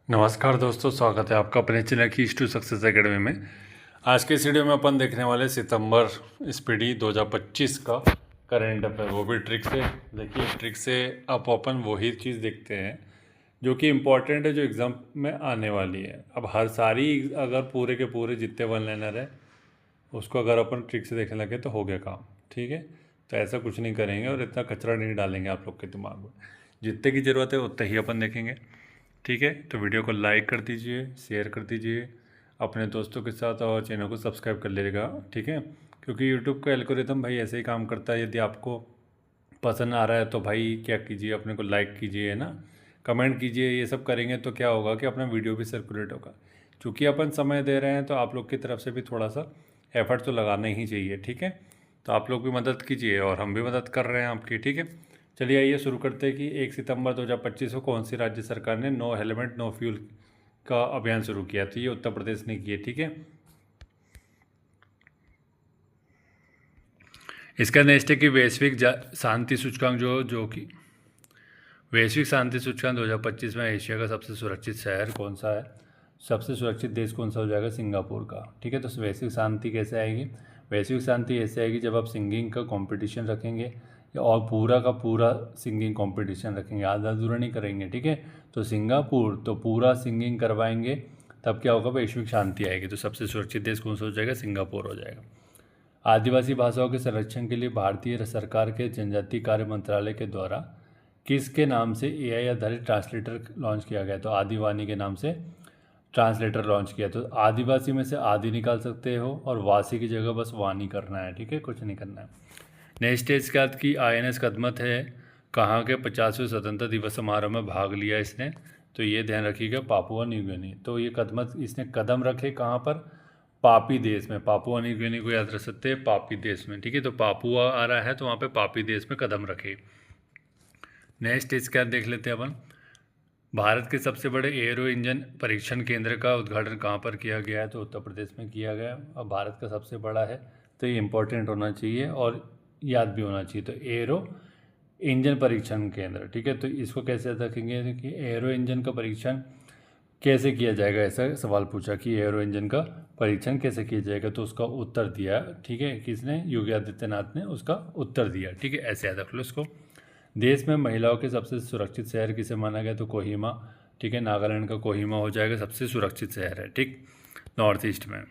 नमस्कार दोस्तों, स्वागत है आपका अपने चैनल की टू सक्सेस एकेडमी में। आज के इस वीडियो में अपन देखने वाले सितंबर स्पीडी 2025 का करंट अफेयर, वो भी ट्रिक से। देखिए, ट्रिक से अब अपन वही चीज़ देखते हैं जो कि इम्पोर्टेंट है, जो एग्ज़ाम में आने वाली है। अब हर सारी अगर पूरे के पूरे जितने वन लाइनर है उसको अगर अपन ट्रिक से देखने लगे तो हो गया काम। ठीक है, तो ऐसा कुछ नहीं करेंगे और इतना कचरा नहीं डालेंगे आप लोग के दिमाग में। जितने की ज़रूरत है उतने ही अपन देखेंगे। ठीक है, तो वीडियो को लाइक कर दीजिए, शेयर कर दीजिए अपने दोस्तों के साथ और चैनल को सब्सक्राइब कर लीजिएगा। ठीक है, क्योंकि यूट्यूब का एल्गोरिथम भाई ऐसे ही काम करता है। यदि आपको पसंद आ रहा है तो भाई क्या कीजिए, अपने को लाइक कीजिए, है ना, कमेंट कीजिए। ये सब करेंगे तो क्या होगा कि अपना वीडियो भी सर्कुलेट होगा। क्योंकि अपन समय दे रहे हैं तो आप लोग की तरफ से भी थोड़ा सा एफर्ट तो लगाना ही चाहिए। ठीक है, तो आप लोग भी मदद कीजिए और हम भी मदद कर रहे हैं आपकी। ठीक है, चलिए आइए शुरू करते हैं कि 1 सितंबर 2025 को कौन सी राज्य सरकार ने नो हेलमेट नो फ्यूल का अभियान शुरू किया। तो ये उत्तर प्रदेश ने किया। ठीक है, इसका नेक्स्ट है कि वैश्विक शांति सूचकांक जो कि वैश्विक शांति सूचकांक 2025 में एशिया का सबसे सुरक्षित शहर कौन सा है, सबसे सुरक्षित देश कौन सा हो जाएगा, सिंगापुर का। ठीक है, तो वैश्विक शांति कैसे आएगी, वैश्विक शांति ऐसे आएगी जब आप सिंगिंग का कंपटीशन रखेंगे और पूरा का पूरा सिंगिंग कंपटीशन रखेंगे, आधा अधूरा नहीं करेंगे। ठीक है, तो सिंगापुर तो पूरा सिंगिंग करवाएंगे, तब क्या होगा, वैश्विक शांति आएगी। तो सबसे सुरक्षित देश कौन सा हो जाएगा, सिंगापुर हो जाएगा। आदिवासी भाषाओं के संरक्षण के लिए भारतीय सरकार के जनजातीय कार्य मंत्रालय के द्वारा किसके नाम से एआई आधारित ट्रांसलेटर लॉन्च किया गया। तो आदिवानी के नाम से ट्रांसलेटर लॉन्च किया। तो आदिवासी में से आदि निकाल सकते हो और वासी की जगह बस वानी करना है। ठीक है, कुछ नहीं करना है। नेक्स्ट स्टेज के बाद की आईएनएस कदमत है कहाँ के 50वें स्वतंत्रता दिवस समारोह में भाग लिया इसने। तो ये ध्यान रखिएगा, पापुआ न्यू गिनी। तो ये कदमत इसने कदम रखे कहाँ पर, पापी देश में। पापुआ न्यू गिनी को याद रख सकते हैं, पापी देश में। ठीक है, तो पापुआ आ रहा है तो वहाँ पे पापी देश में कदम रखे। नेक्स्ट स्टेज क्या देख लेते हैं अपन। भारत के सबसे बड़े एयरो इंजन परीक्षण केंद्र का उद्घाटन कहाँ पर किया गया है। तो उत्तर प्रदेश में किया गया। अब भारत का सबसे बड़ा है तो ये इंपॉर्टेंट होना चाहिए और याद भी होना चाहिए। तो एयरो इंजन परीक्षण केंद्र। ठीक है, तो इसको कैसे रखेंगे कि एयरो इंजन का परीक्षण कैसे किया जाएगा, ऐसा सवाल पूछा कि एयरो इंजन का परीक्षण कैसे किया जाएगा। तो उसका उत्तर दिया, ठीक है, किसने, योगी आदित्यनाथ ने उसका उत्तर दिया। ठीक है, ऐसे याद रख लो इसको। देश में महिलाओं के सबसे सुरक्षित शहर किसे माना गया। तो कोहिमा। ठीक है, नागालैंड का कोहिमा हो जाएगा, सबसे सुरक्षित शहर है। ठीक, नॉर्थ ईस्ट में।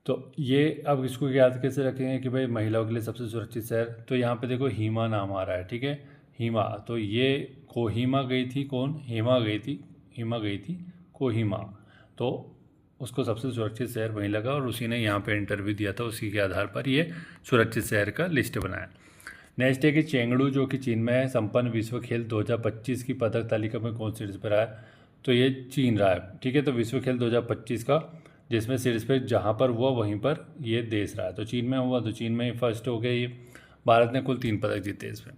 तो ये अब इसको याद कैसे रखेंगे कि भाई महिलाओं के लिए सबसे सुरक्षित शहर। तो यहाँ पे देखो हीमा नाम आ रहा है। ठीक है, हीमा। तो ये कोहिमा गई थी, कौन, हेमा गई थी, हिमा गई थी कोहिमा। तो उसको सबसे सुरक्षित शहर वहीं लगा और उसी ने यहाँ पे इंटरव्यू दिया था, उसी के आधार पर ये सुरक्षित शहर का लिस्ट बनाया। नेक्स्ट है कि चेंगडू जो कि चीन में है, संपन्न विश्व खेल 2025 की पदक तालिका में कौन शीर्ष पर आया। तो ये चीन रहा है। ठीक है, तो विश्व खेल 2025 का जिसमें शीर्ष पे जहाँ पर हुआ वहीं पर ये देश रहा है। तो चीन में हुआ तो चीन में ही फर्स्ट हो गया ये। भारत ने कुल 3 पदक जीते इसमें।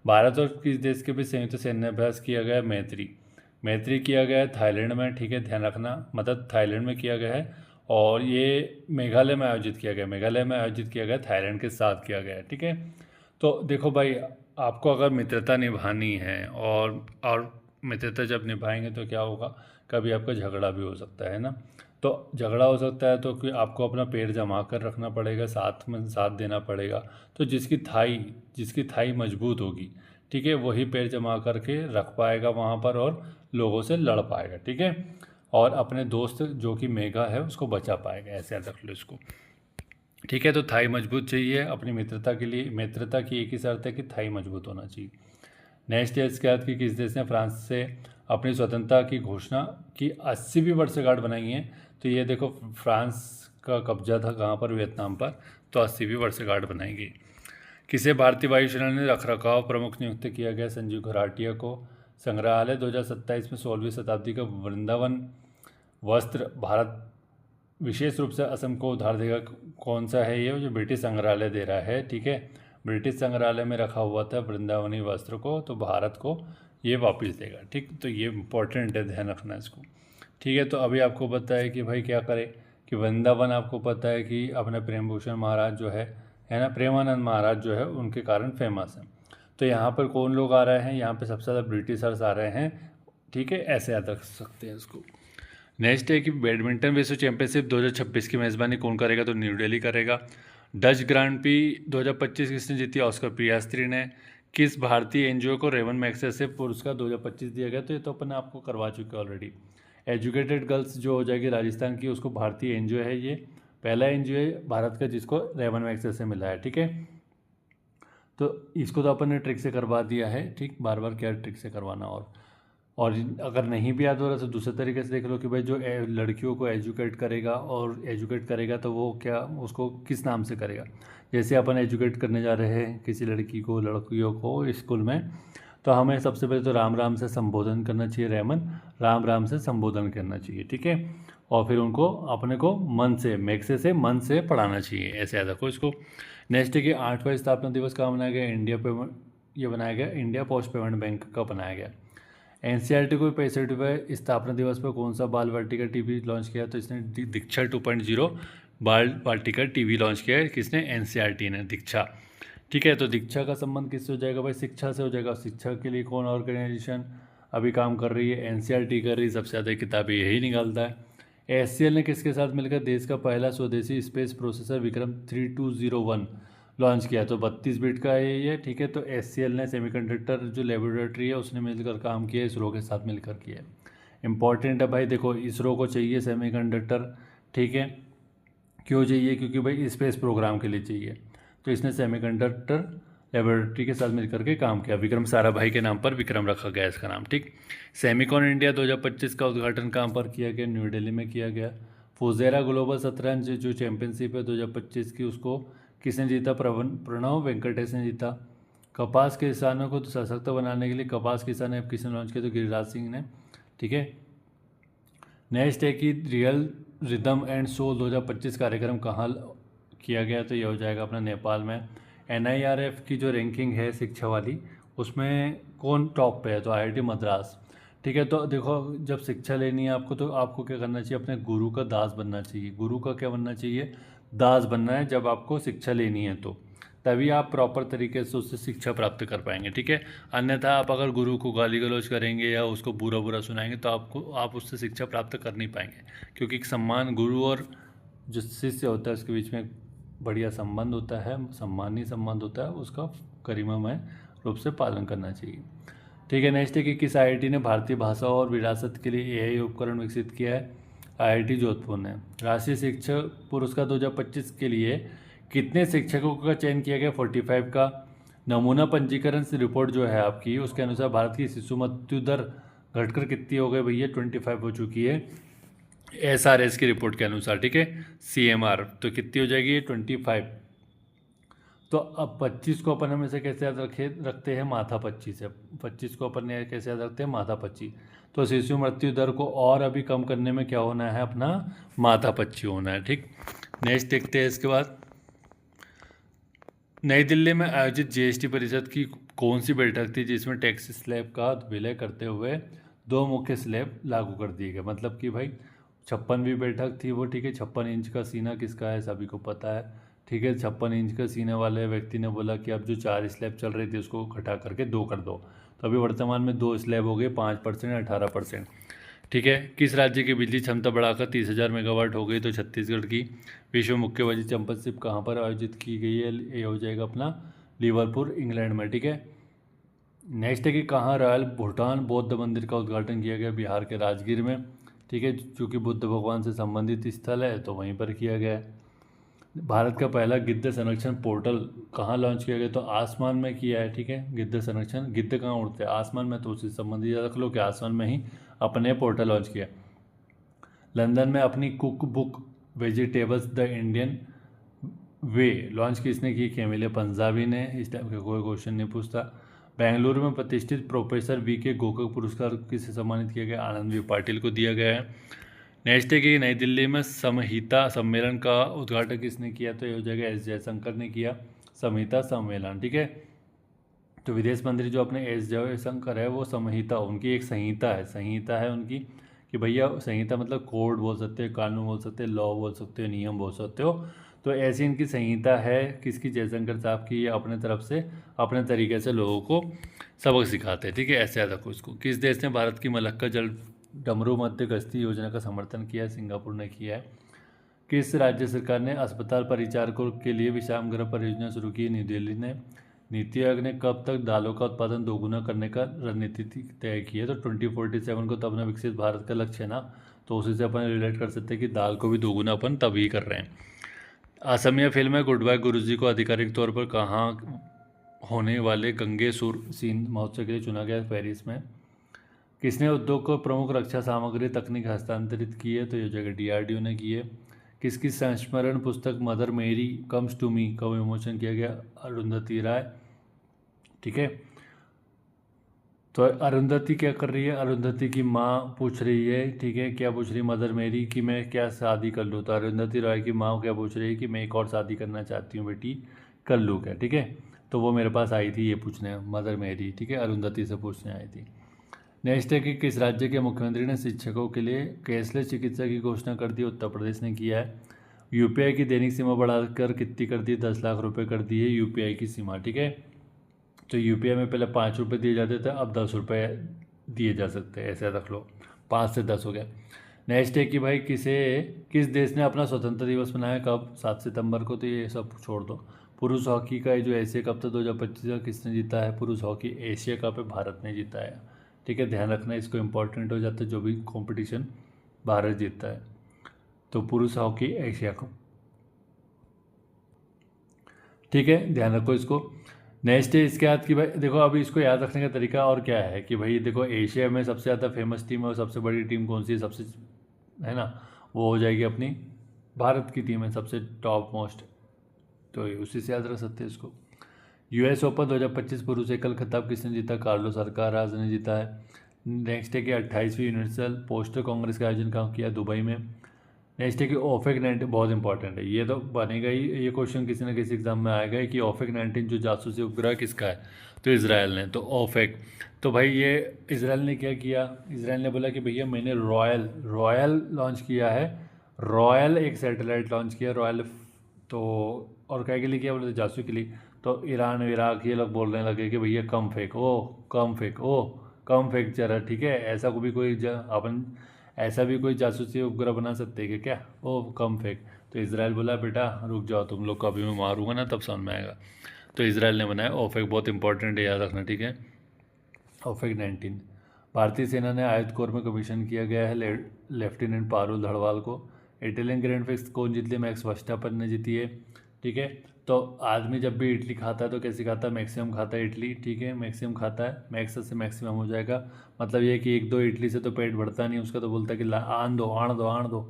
भारत और किस देश के बीच संयुक्त सैन्य अभ्यास किया गया है, मैत्री। मैत्री किया गया है थाईलैंड में। ठीक है, ध्यान रखना, मतलब थाईलैंड में किया गया है और ये मेघालय में आयोजित किया गया, मेघालय में आयोजित किया गया, थाईलैंड के साथ किया गया है। ठीक है, तो देखो भाई, आपको अगर मित्रता निभानी है और मित्रता जब निभाएंगे तो क्या होगा, कभी आपका झगड़ा भी हो सकता है ना। तो झगड़ा हो सकता है तो कि आपको अपना पैर जमा कर रखना पड़ेगा, साथ में साथ देना पड़ेगा। तो जिसकी थाई मजबूत होगी, ठीक है, वही पैर जमा करके रख पाएगा वहाँ पर और लोगों से लड़ पाएगा। ठीक है, और अपने दोस्त जो कि मेघा है उसको बचा पाएगा, ऐसे याद रख लो इसको। ठीक है, तो थाई मजबूत चाहिए अपनी मित्रता के लिए। मित्रता की एक ही शर्त है कि थाई मजबूत होना चाहिए। नेक्स्ट है इसके बाद कि किस देश ने फ्रांस से अपनी स्वतंत्रता की घोषणा की 80वीं वर्षगांठ बनाई है। तो ये देखो, फ्रांस का कब्जा था कहाँ पर, वियतनाम पर। तो 80वीं वर्षगांठ बनाई गई। किसे भारतीय वायुसेना ने रखरखाव प्रमुख नियुक्त किया गया, संजीव घराटिया को। संग्रहालय 2027 में 16वीं शताब्दी का वृंदावन वस्त्र भारत विशेष रूप से असम को उधार देगा। कौन सा है ये, जो ब्रिटिश संग्रहालय दे रहा है। ठीक है, ब्रिटिश संग्रहालय में रखा हुआ था वृंदावनी वस्त्र को, तो भारत को ये वापस देगा। ठीक, तो ये इंपॉर्टेंट है, ध्यान रखना इसको। ठीक है, तो अभी आपको पता है कि भाई क्या करें कि वृंदावन, आपको पता है कि अपने प्रेम भूषण महाराज जो है ना, प्रेमानंद महाराज जो है, उनके कारण फेमस है। तो यहाँ पर कौन लोग आ रहे हैं, यहाँ पे सबसे ज़्यादा ब्रिटिशर्स आ रहे हैं। ठीक है, ऐसे याद रख सकते हैं इसको। नेक्स्ट है कि बैडमिंटन विश्व चैंपियनशिप 2026 की मेज़बानी कौन करेगा, तो न्यू दिल्ली करेगा। डच ग्रांड प्री 2025 किसने जीती, ऑस्कर पियास्त्री ने। किस भारतीय एनजीओ को रेवन मैग्सेसे पुरस्कार 2025 दिया गया, तो ये तो अपन आपको करवा चुके ऑलरेडी। एजुकेटेड गर्ल्स जो हो जाएगी राजस्थान की, उसको भारतीय एनजीओ है, ये पहला एनजीओ है भारत का जिसको रेवन मैग्सेसे मिला है, ठीक है। तो इसको तो अपन ने ट्रिक से करवा दिया है, ठीक, बार बार क्या ट्रिक से करवाना। और अगर नहीं भी याद हो रहा तो दूसरे तरीके से देख लो कि भाई जो लड़कियों को एजुकेट करेगा, और एजुकेट करेगा तो वो क्या, उसको किस नाम से करेगा। जैसे अपन एजुकेट करने जा रहे हैं किसी लड़की को, लड़कियों को स्कूल में, तो हमें सबसे पहले तो राम राम से संबोधन करना चाहिए, रेमन राम राम से संबोधन करना चाहिए, ठीक है। और फिर उनको अपने को मन से, मैक्से से मन से पढ़ाना चाहिए, ऐसे याद रखो इसको। नेक्स्ट है कि 8वां स्थापना दिवस कहाँ बनाया गया, इंडिया पेमेंट, ये बनाया गया इंडिया पोस्ट पेमेंट बैंक का बनाया गया। एनसीईआरटी को 65वें स्थापना दिवस पर कौन सा बाल वाटिका टीवी लॉन्च किया, तो इसने दीक्षा 2.0 बाल वाटिका टीवी लॉन्च किया है, किसने, एनसीईआरटी ने, दीक्षा, ठीक है। तो दीक्षा का संबंध किससे हो जाएगा भाई, शिक्षा से हो जाएगा। शिक्षा के लिए कौन ऑर्गेनाइजेशन अभी काम कर रही है, एनसीईआरटी कर रही है, सबसे ज़्यादा किताबें यही निकालता है। एचसीएल ने किसके साथ मिलकर देश का पहला स्वदेशी स्पेस प्रोसेसर विक्रम 3201 लॉन्च किया, तो 32 बिट का है ये, ठीक है। तो एचसीएल ने सेमीकंडक्टर जो लेबोरेटरी है उसने मिलकर काम किया, इसरो के साथ मिलकर किया है। इंपॉर्टेंट है भाई, देखो इसरो को चाहिए सेमीकंडक्टर, ठीक है। क्यों चाहिए, क्योंकि भाई स्पेस प्रोग्राम के लिए चाहिए, तो इसने सेमीकंडक्टर लेबोरेटरी के साथ मिलकर के काम किया। विक्रम साराभाई के नाम पर विक्रम रखा गया इसका नाम, ठीक। सेमिकॉन इंडिया 2025 का उद्घाटन कहाँ पर किया गया, न्यू दिल्ली में किया गया। फुजेरा ग्लोबल शतरंज जो चैंपियनशिप है 2025 की, उसको किसने जीता, प्रणव वेंकटेश ने जीता। कपास के किसानों को सशक्त बनाने के लिए कपास किसान ऐप किसने लॉन्च किया, तो गिरिराज सिंह ने, ठीक है। नेक्स्ट है कि रियल रिदम एंड सोल 2025 कार्यक्रम कहाँ किया गया, तो ये हो जाएगा अपना नेपाल में। एनआईआरएफ की जो रैंकिंग है शिक्षा वाली, उसमें कौन टॉप पे है, तो आईआईटी मद्रास, ठीक है। तो देखो जब शिक्षा लेनी है आपको, तो आपको क्या करना चाहिए, अपने गुरु का दास बनना चाहिए। गुरु का क्या बनना चाहिए, दास बनना है जब आपको शिक्षा लेनी है, तो तभी आप प्रॉपर तरीके से उससे शिक्षा प्राप्त कर पाएंगे, ठीक है। अन्यथा आप अगर गुरु को गाली गलौज करेंगे या उसको बुरा बुरा सुनाएंगे, तो आप उससे शिक्षा प्राप्त कर नहीं पाएंगे, क्योंकि सम्मान गुरु और जो शिष्य होता है उसके बीच में बढ़िया संबंध होता है, सम्मानीय संबंध होता है, उसका गरिमामय रूप से पालन करना चाहिए, ठीक है। नेक्स्ट है कि किस आईआईटी ने भारतीय भाषा और विरासत के लिए एआई उपकरण विकसित किया है, आईआईटी जोधपुर ने। राष्ट्रीय शिक्षक पुरस्कार 2025 के लिए कितने शिक्षकों का चयन किया गया, 45 का। नमूना पंजीकरण से रिपोर्ट जो है आपकी, उसके अनुसार भारत की शिशु मृत्यु दर घटकर कितनी हो गई भैया, 25 हो चुकी है एसआरएस की रिपोर्ट के अनुसार, ठीक है। सीएमआर तो कितनी हो जाएगी, 25। तो अब 25 को अपन हमेशा कैसे याद रखते हैं, माथा 25 है। 25 को अपन कैसे याद रखते हैं, माथा 25। तो शिशु मृत्यु दर को और अभी कम करने में क्या होना है, अपना माथा 25 होना है, ठीक। नेक्स्ट देखते हैं इसके बाद। नई दिल्ली में आयोजित जीएसटी परिषद की कौन सी बैठक थी जिसमें टैक्स स्लैब का विलय करते हुए 2 मुख्य स्लैब लागू कर दिए गए। मतलब कि भाई 56वीं बैठक थी वो, ठीक है। 56 इंच का सीना किसका है, सभी को पता है, ठीक है। 56 इंच का सीने वाले व्यक्ति ने बोला कि अब जो 4 स्लैब चल रही थी उसको घटा करके 2 कर दो, तो अभी वर्तमान में 2 स्लैब हो गए, 5% 18%, ठीक है। किस राज्य की बिजली क्षमता बढ़ाकर 30,000 मेगावाट हो गई, तो छत्तीसगढ़ की। विश्व मुक्केबाजी चैंपियनशिप कहाँ पर आयोजित की गई है, ये हो जाएगा अपना लिवरपूल इंग्लैंड में, ठीक है। नेक्स्ट है कि कहाँ रॉयल भूटान बौद्ध मंदिर का उद्घाटन किया गया, बिहार के राजगीर में, ठीक है। चूँकि बुद्ध भगवान से संबंधित स्थल है तो वहीं पर किया गया है। भारत का पहला गिद्ध संरक्षण पोर्टल कहाँ लॉन्च किया गया, तो आसमान में किया है, ठीक है। गिद्ध संरक्षण, गिद्ध कहाँ उड़ते हैं, आसमान में, तो उससे संबंधित रख लो कि आसमान में ही अपने पोर्टल लॉन्च किया। लंदन में अपनी cook book vegetables the Indian way launch किसने की, कैमिल पंजाबी ने। इस टाइप का कोई क्वेश्चन नहीं पूछता। बेंगलुरु में प्रतिष्ठित प्रोफेसर वी.के. गोकक पुरस्कार किसे सम्मानित किया गया, आनंद वी पाटिल को दिया गया है। नेक्स्ट है कि नई दिल्ली में समहिता सम्मेलन का उद्घाटन किसने किया, तो ये हो जाएगा एस जयशंकर ने किया, समहिता सम्मेलन, ठीक है। तो विदेश मंत्री जो अपने एस जयशंकर है, वो समहिता, उनकी एक संहिता है उनकी, कि भैया संहिता मतलब कोड बोल सकते हो, कानून बोल सकते हो, लॉ बोल सकते हो, नियम बोल सकते हो। तो ऐसी इनकी संहिता है किसकी, जयशंकर साहब की। ये अपने तरफ से अपने तरीके से लोगों को सबक सिखाते हैं, ठीक है। ऐसे याद रखो इसको। किस देश ने भारत की मलक्का जल डमरू मध्य गश्ती योजना का समर्थन किया है? सिंगापुर ने किया है। किस राज्य सरकार ने अस्पताल परिचारकों के लिए विश्राम गृह परियोजना शुरू की? न्यू दिल्ली ने। नीति आयोग ने कब तक दालों का उत्पादन दोगुना करने का रणनीति तय की है? तो 2047 को तो अपना विकसित भारत का लक्ष्य है ना, तो उसी से अपन रिलेट कर सकते हैं कि दाल को भी दोगुना अपन तभी कर रहे हैं। असमिया फिल्म है गुड बाय गुरुजी को आधिकारिक तौर पर कहाँ होने वाले गंगे सुर सीन महोत्सव के लिए चुना गया? पेरिस में। किसने उद्योग को प्रमुख रक्षा सामग्री तकनीक हस्तांतरित की है? तो ये जगह DRDO ने की है। किसकी संस्मरण पुस्तक मदर मेरी कम्स टू मी का विमोचन किया गया? अरुंधति राय, ठीक है। तो अरुंधति क्या कर रही है? अरुंधति की माँ पूछ रही है, ठीक है, क्या पूछ रही है मदर मेरी कि मैं क्या शादी कर लूँ? तो अरुंधति रॉय की माँ क्या पूछ रही है कि मैं एक और शादी करना चाहती हूँ बेटी, कर लूँ क्या, ठीक है। तो वो मेरे पास आई थी ये पूछने, मदर मेरी, ठीक है, अरुंधति से पूछने आई थी। नेक्स्ट है कि किस राज्य के मुख्यमंत्री ने शिक्षकों के लिए कैशलेस चिकित्सा की घोषणा कर दी? उत्तर प्रदेश ने किया है। UPI की दैनिक सीमा बढ़ाकर कितनी कर दी? 10 लाख रुपए कर दी है UPI की सीमा, ठीक है। तो UPI में पहले 5 रुपये दिए जाते थे, अब 10 रुपये दिए जा सकते हैं, ऐसे रख लो, 5 से 10 हो गया। नेक्स्ट है कि भाई किस देश ने अपना स्वतंत्रता दिवस मनाया? कब? 7 सितंबर को। तो ये सब छोड़ दो। पुरुष हॉकी का जो एशिया कप था 2025 का किसने जीता है? पुरुष हॉकी एशिया कप है भारत ने जीता है, ठीक है। ध्यान रखना, इसको इम्पोर्टेंट हो जाता है जो भी कंपटीशन भारत जीतता है। तो पुरुष हॉकी एशिया कप, ठीक है, ध्यान रखो इसको। नेक्स्ट है इसके बाद कि भाई देखो अभी इसको याद रखने का तरीका और क्या है कि भाई देखो एशिया में सबसे ज़्यादा फेमस टीम और सबसे बड़ी टीम कौन सी है? सबसे, है ना, वो हो जाएगी अपनी भारत की टीम है सबसे टॉप मोस्ट, तो उसी से याद रख सकते हैं इसको। US ओपन 2025 पुरुष एकल खिताब किसने जीता? कार्लोस अल्काराज ने जीता है। नेक्स्ट है कि 28वीं यूनिवर्सल पोस्टल कांग्रेस का आयोजन कहाँ किया? दुबई में। नेक्स्ट है कि ओफेक 19 बहुत इंपॉर्टेंट है, ये तो बनेगा ही, ये क्वेश्चन किसी न किसी एग्जाम में आएगा कि ओफेक 19 जो जासूसी उपग्रह किसका है? तो इसराइल ने। तो ओफेक, तो भाई ये इसराइल ने क्या किया? इसराइल ने बोला कि भैया मैंने रॉयल लॉन्च किया है, रॉयल एक सैटेलाइट लॉन्च किया रॉयल, तो और क्या के लिए किया बोले? तो जासूसी के लिए। तो ईरान इराक ये लोग बोलने लगे कि भैया कम फेंक, कम फेंक जरा, ठीक है। ऐसा को भी कोई अपन ऐसा भी कोई जासूसी उपग्रह बना सकते हैं क्या? कम फेंक। तो इसराइल बोला बेटा रुक जाओ, तुम लोग को अभी मैं मारूंगा ना तब समझ में आएगा। तो इसराइल ने बनाया ओफेक, बहुत इंपॉर्टेंट है, याद रखना, ठीक है। ओफेक 19 भारतीय सेना ने आयत कोर में कमीशन किया गया है लेफ्टिनेंट पारुल धड़वाल को। इटालियन ग्रैंड प्रिक्स कौन जीत लिया? मैक्स वर्स्टापन ने जीती है, ठीक है। तो आदमी जब भी इडली खाता है तो कैसे खाता है? मैक्सिमम खाता है इडली, ठीक है, मैक्सिमम खाता है, मैक्स से मैक्सिमम हो जाएगा, मतलब ये कि 1-2 इडली से तो पेट भरता नहीं उसका, तो बोलता है कि आण दो।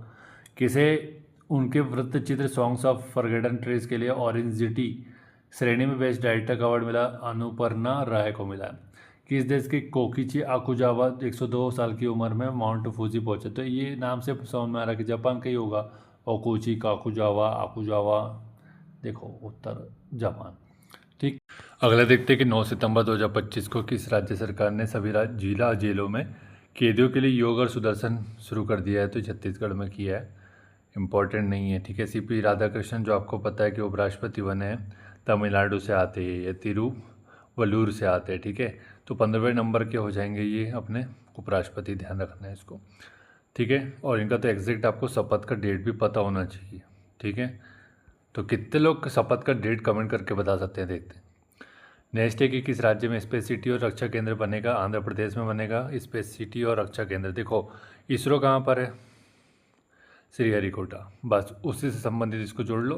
किसे उनके वृत्त चित्र सॉन्ग्स ऑफ फॉरगेटन ट्रीज के लिए ऑरेंज जीटी श्रेणी में बेस्ट डायरेक्टर का अवार्ड मिला? अनुपर्णा राय को मिला। किस देश के कोकिची आकुजावा 102 साल की उम्र में माउंट फूजी पहुंचे? तो ये नाम से समझ में आ रहा कि जापान का ही होगा, ओकुची आकुजावा, देखो उत्तर जापान, ठीक। अगला देखते हैं कि 9 सितंबर 2025 को किस राज्य सरकार ने सभी जिला जेलों में कैदियों के लिए योग और सुदर्शन शुरू कर दिया है? तो छत्तीसगढ़ में किया है, इम्पोर्टेंट नहीं है, ठीक है। CP राधाकृष्णन जो आपको पता है कि उपराष्ट्रपति बने हैं, तमिलनाडु से आते हैं, ये तिरुवल्लूर से आते हैं, ठीक है। तो 15वें नंबर के हो जाएंगे ये अपने उपराष्ट्रपति, ध्यान रखना है इसको, ठीक है। और इनका तो एग्जैक्ट आपको शपथ का डेट भी पता होना चाहिए, ठीक है। तो कितने लोग शपथ का डेट कमेंट करके बता सकते हैं, देखते हैं। नेक्स्ट है कि किस राज्य में स्पेस सिटी और रक्षा केंद्र बनेगा? आंध्र प्रदेश में बनेगा स्पेस सिटी और रक्षा केंद्र। देखो इसरो कहाँ पर है? श्रीहरिकोटा, बस उसी से संबंधित इसको जोड़ लो,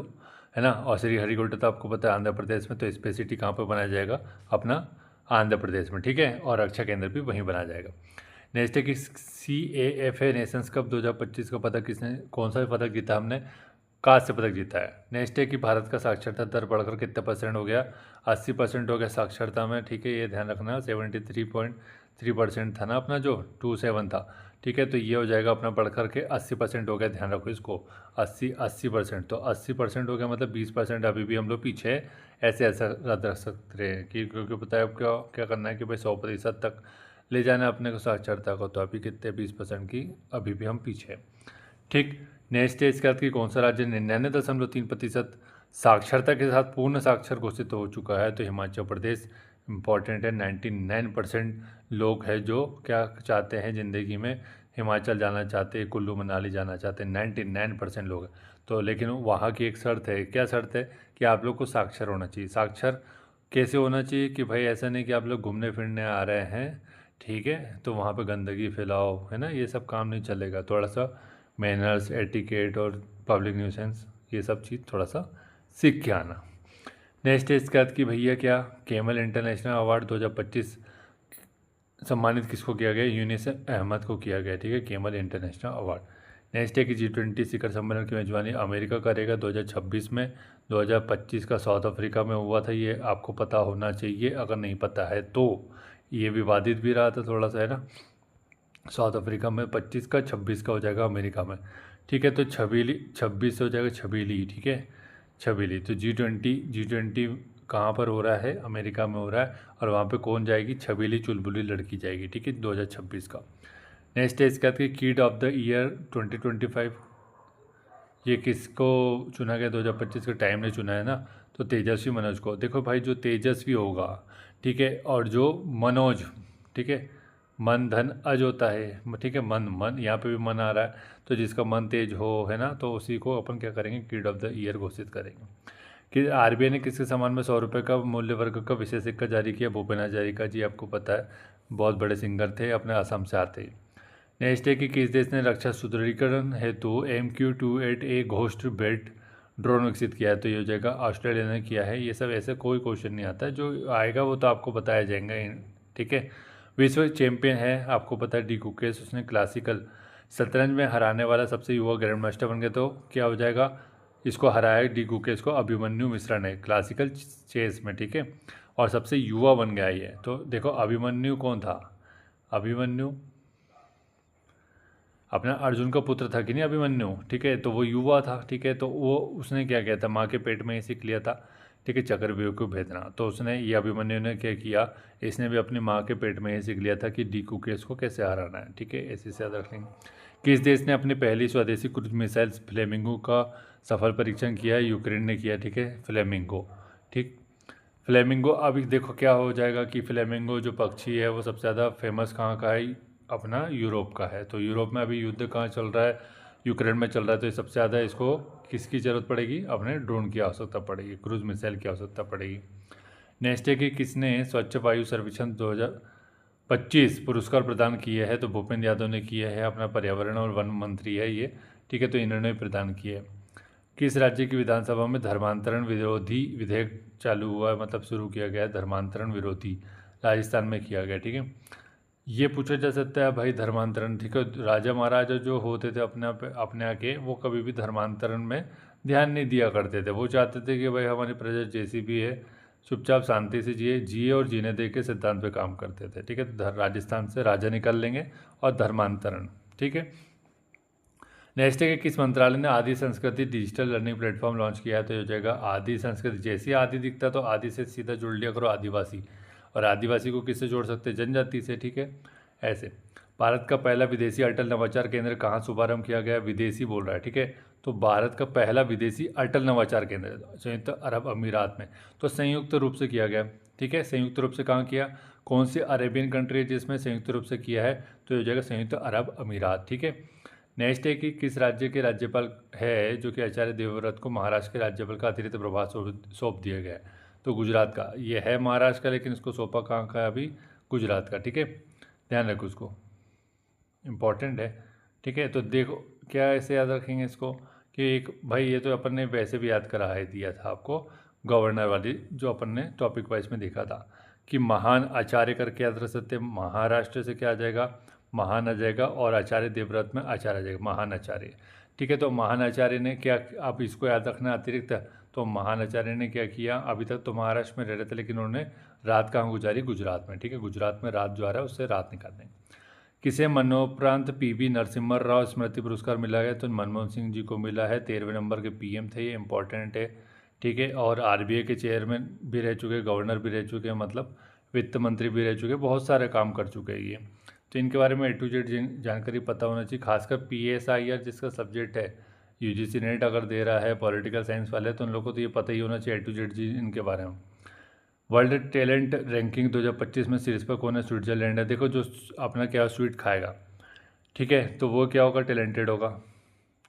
है ना। और श्रीहरिकोटा तो आपको पता है आंध्र प्रदेश में, तो स्पेस सिटी कहाँ पर बनाया जाएगा? अपना आंध्र प्रदेश में, ठीक है। और रक्षा केंद्र भी वहीं बनाया जाएगा। नेक्स्ट है कि CAFA नेशंस कप 2025 का पदक कौन सा पदक जीता? हमने कांस्य पदक जीता है। नेक्स्ट है कि भारत का साक्षरता दर बढ़कर कितने % हो गया? 80% हो गया साक्षरता में, ठीक है, ये ध्यान रखना। 73.3% था ना अपना, जो 27 था, ठीक है। तो ये हो जाएगा अपना बढ़कर के 80% हो गया, ध्यान रखो इसको, 80%। तो 80% हो गया मतलब 20% अभी भी हम लोग पीछे है, ऐसा रद्द रख सकते हैं कि, क्योंकि पता है क्या करना है कि भाई 100% तक ले जाना है अपने को साक्षरता को, तो अभी कितने 20% की अभी भी हम पीछे, ठीक। नेक्स्ट है इसके बाद कि कौन सा राज्य 99.3% साक्षरता के साथ पूर्ण साक्षर घोषित हो चुका है, तो हिमाचल प्रदेश इम्पॉर्टेंट है। 99% लोग हैं जो क्या चाहते हैं ज़िंदगी में, हिमाचल जाना चाहते हैं, कुल्लू मनाली जाना चाहते हैं, 99% लोग हैं। तो लेकिन वहाँ की एक शर्त है, क्या शर्त है कि आप लोग को साक्षर होना चाहिए। साक्षर कैसे होना चाहिए कि भाई ऐसा नहीं कि आप लोग घूमने फिरने आ रहे हैं, ठीक है, तो वहाँ पे गंदगी फैलाओ, है ना, ये सब काम नहीं चलेगा। थोड़ा सा मैनर्स, एटिकेट और पब्लिक न्यूसेंस, ये सब चीज़ थोड़ा सा सीख के आना। नेक्स्ट है इसके बाद कि भैया क्या केमल इंटरनेशनल अवार्ड 2025 सम्मानित किसको किया गया, यूनिस अहमद को किया गया, ठीक है, केमल इंटरनेशनल अवार्ड। नेक्स्ट है कि G20 शिखर सम्मेलन की मेजबानी अमेरिका करेगा 2026 में। 2025 का साउथ अफ्रीका में हुआ था, ये आपको पता होना चाहिए, अगर नहीं पता है तो। ये विवादित भी रहा था थोड़ा सा, है ना। साउथ अफ्रीका में 25 का, 26 का हो जाएगा अमेरिका में, ठीक है। तो छबीली 26 हो जाएगा छबीली, ठीक है, छबीली। तो G20 कहाँ पर हो रहा है, अमेरिका में हो रहा है, और वहाँ पे कौन जाएगी, छबीली चुलबुली लड़की जाएगी, ठीक है, 2026 का। नेक्स्ट है इसके बाद कि किड ऑफ द ईयर 2025, ये किसको चुना गया 2025 का, टाइम ने चुना है ना, तो तेजस्वी मनोज को। देखो भाई जो तेजस्वी होगा, ठीक है, और जो मनोज, ठीक है, मन धन अज होता है, ठीक है, मन मन यहाँ पे भी मन आ रहा है, तो जिसका मन तेज हो, है ना, तो उसी को अपन क्या करेंगे, किड ऑफ द ईयर घोषित करेंगे। कि आरबीआई ने किसके सम्मान में 100 रुपये का मूल्य वर्ग का विशेष सिक्का जारी किया, भूपेन हजारिका जी, आपको पता है, बहुत बड़े सिंगर थे, अपने असम से आते ही। नेक्स्ट है कि किस देश ने रक्षा सुदृढ़ीकरण हेतु MQ-28A घोस्ट बेल्ट ड्रोन विकसित किया है, तो ये हो जाएगा ऑस्ट्रेलिया ने किया है। ये सब ऐसे कोई क्वेश्चन नहीं आता है, जो आएगा वो तो आपको बताया जाएगा, ठीक है। विश्व चैंपियन है, आपको पता है, डी कुकेश, उसने क्लासिकल शतरंज में हराने वाला सबसे युवा ग्रैंड मास्टर बन गया, तो क्या हो जाएगा, इसको हराया डी कुकेश को अभिमन्यु मिश्रा ने क्लासिकल चेस में, ठीक है, और सबसे युवा बन गया ये। तो देखो अभिमन्यु कौन था, अभिमन्यु अपना अर्जुन का पुत्र था कि नहीं अभिमन्यु, ठीक है, तो वो युवा था, ठीक है, तो वो उसने क्या किया था, माँ के पेट में ही सीख लिया था, ठीक है, चक्रव्यूह को भेजना। तो उसने, ये अभिमन्यु ने क्या किया, इसने भी अपनी माँ के पेट में ही सीख लिया था कि डी कुकेश को कैसे हराना है, ठीक है, ऐसे से याद रख लेंगे। किस देश ने अपनी पहली स्वदेशी क्रूज मिसाइल फ्लेमिंगो का सफल परीक्षण किया है, यूक्रेन ने किया, ठीक है, फ्लेमिंगो, ठीक। फ्लेमिंगो, अभी देखो क्या हो जाएगा कि फ्लेमिंगो जो पक्षी है वो सबसे ज़्यादा फेमस कहाँ का है, अपना यूरोप का है। तो यूरोप में अभी युद्ध कहाँ चल रहा है, यूक्रेन में चल रहा है, तो ये सबसे ज़्यादा इसको किसकी ज़रूरत पड़ेगी, अपने ड्रोन की आवश्यकता पड़ेगी, क्रूज मिसाइल की आवश्यकता पड़ेगी। नेक्स्ट है कि किसने स्वच्छ वायु सर्वेक्षण 2025 पुरस्कार प्रदान किए हैं, तो भूपेंद्र यादव ने किया है, अपना पर्यावरण और वन मंत्री है ये, ठीक है, तो इन्होंने प्रदान किए। किस राज्य की विधानसभा में धर्मांतरण विरोधी विधेयक चालू हुआ है, मतलब शुरू किया गया है, धर्मांतरण विरोधी, राजस्थान में किया गया, ठीक है। ये पूछा जा सकता है भाई धर्मांतरण, ठीक है, राजा महाराजा जो होते थे अपने आके, वो कभी भी धर्मांतरण में ध्यान नहीं दिया करते थे। वो चाहते थे कि भाई हमारी प्रजा जैसी भी है चुपचाप शांति से जिए जिए और जीने दे के सिद्धांत पे काम करते थे, ठीक है। तो राजस्थान से राजा निकाल लेंगे और धर्मांतरण, ठीक है। नेक्स्ट है कि किस मंत्रालय ने आदि संस्कृति डिजिटल लर्निंग प्लेटफॉर्म लॉन्च किया है, तो हो जाएगा आदि संस्कृति। जैसे ही आदि दिखता तो आदि से सीधा जुड़ लिया करो आदिवासी, और आदिवासी को किससे जोड़ सकते हैं, जनजाति से, ठीक है, ऐसे। भारत का पहला विदेशी अटल नवाचार केंद्र कहाँ शुभारंभ किया गया, विदेशी बोल रहा है, ठीक है, तो भारत का पहला विदेशी अटल नवाचार केंद्र संयुक्त अरब अमीरात में, तो संयुक्त रूप से किया गया, ठीक है, संयुक्त रूप से कहाँ किया, कौन सी अरेबियन कंट्री है जिसमें संयुक्त रूप से किया है, तो हो जाएगा संयुक्त अरब अमीरात, ठीक है। नेक्स्ट है कि किस राज्य के राज्यपाल है जो कि आचार्य देवव्रत को महाराष्ट्र के राज्यपाल का अतिरिक्त प्रभार सौंप दिया गया है, तो गुजरात का ये है, महाराष्ट्र का, लेकिन इसको सौंपा कहाँ का है अभी, गुजरात का, ठीक है, ध्यान रखो उसको, इम्पॉर्टेंट है, ठीक है। तो देखो क्या ऐसे याद रखेंगे इसको कि एक भाई ये तो अपन ने वैसे भी याद करा है, दिया था आपको गवर्नर वाली, जो अपन ने टॉपिक वाइज में देखा था कि महान आचार्य करके याद रख सकते, महाराष्ट्र से क्या आ जाएगा, महान आ जाएगा, और आचार्य देवव्रत में आचार्य आ जाएगा, महान आचार्य, ठीक है। तो महान आचार्य ने क्या, आप इसको याद रखना अतिरिक्त, तो महान आचार्य ने क्या किया, अभी तक तो महाराष्ट्र में रह रहे थे, लेकिन उन्होंने रात कहाँ गुजारी, गुजरात में, ठीक है, गुजरात में रात जो आ रहा है उससे रात निकाल दें। किसे मरणोपरांत PV नरसिम्हा राव स्मृति पुरस्कार मिला है, तो मनमोहन सिंह जी को मिला है, 13वें नंबर के PM थे, ये इंपॉर्टेंट है, ठीक है, और RBI के चेयरमैन भी रह चुके, गवर्नर भी रह चुके हैं, मतलब वित्त मंत्री भी रह चुके, बहुत सारे काम कर चुके हैं ये। तो इनके बारे में A to Z जानकारी पता होना चाहिए, खासकर PSIR जिसका सब्जेक्ट है, यूजीसी नेट अगर दे रहा है पॉलिटिकल साइंस वाले तो उन लोगों को तो ये पता ही होना चाहिए A to Z चीज़ इनके बारे में। वर्ल्ड टैलेंट रैंकिंग 2025 में शीर्ष पर कौन है? स्विट्जरलैंड है। देखो जो अपना क्या स्वीट खाएगा, ठीक है, तो वो क्या होगा? टैलेंटेड होगा,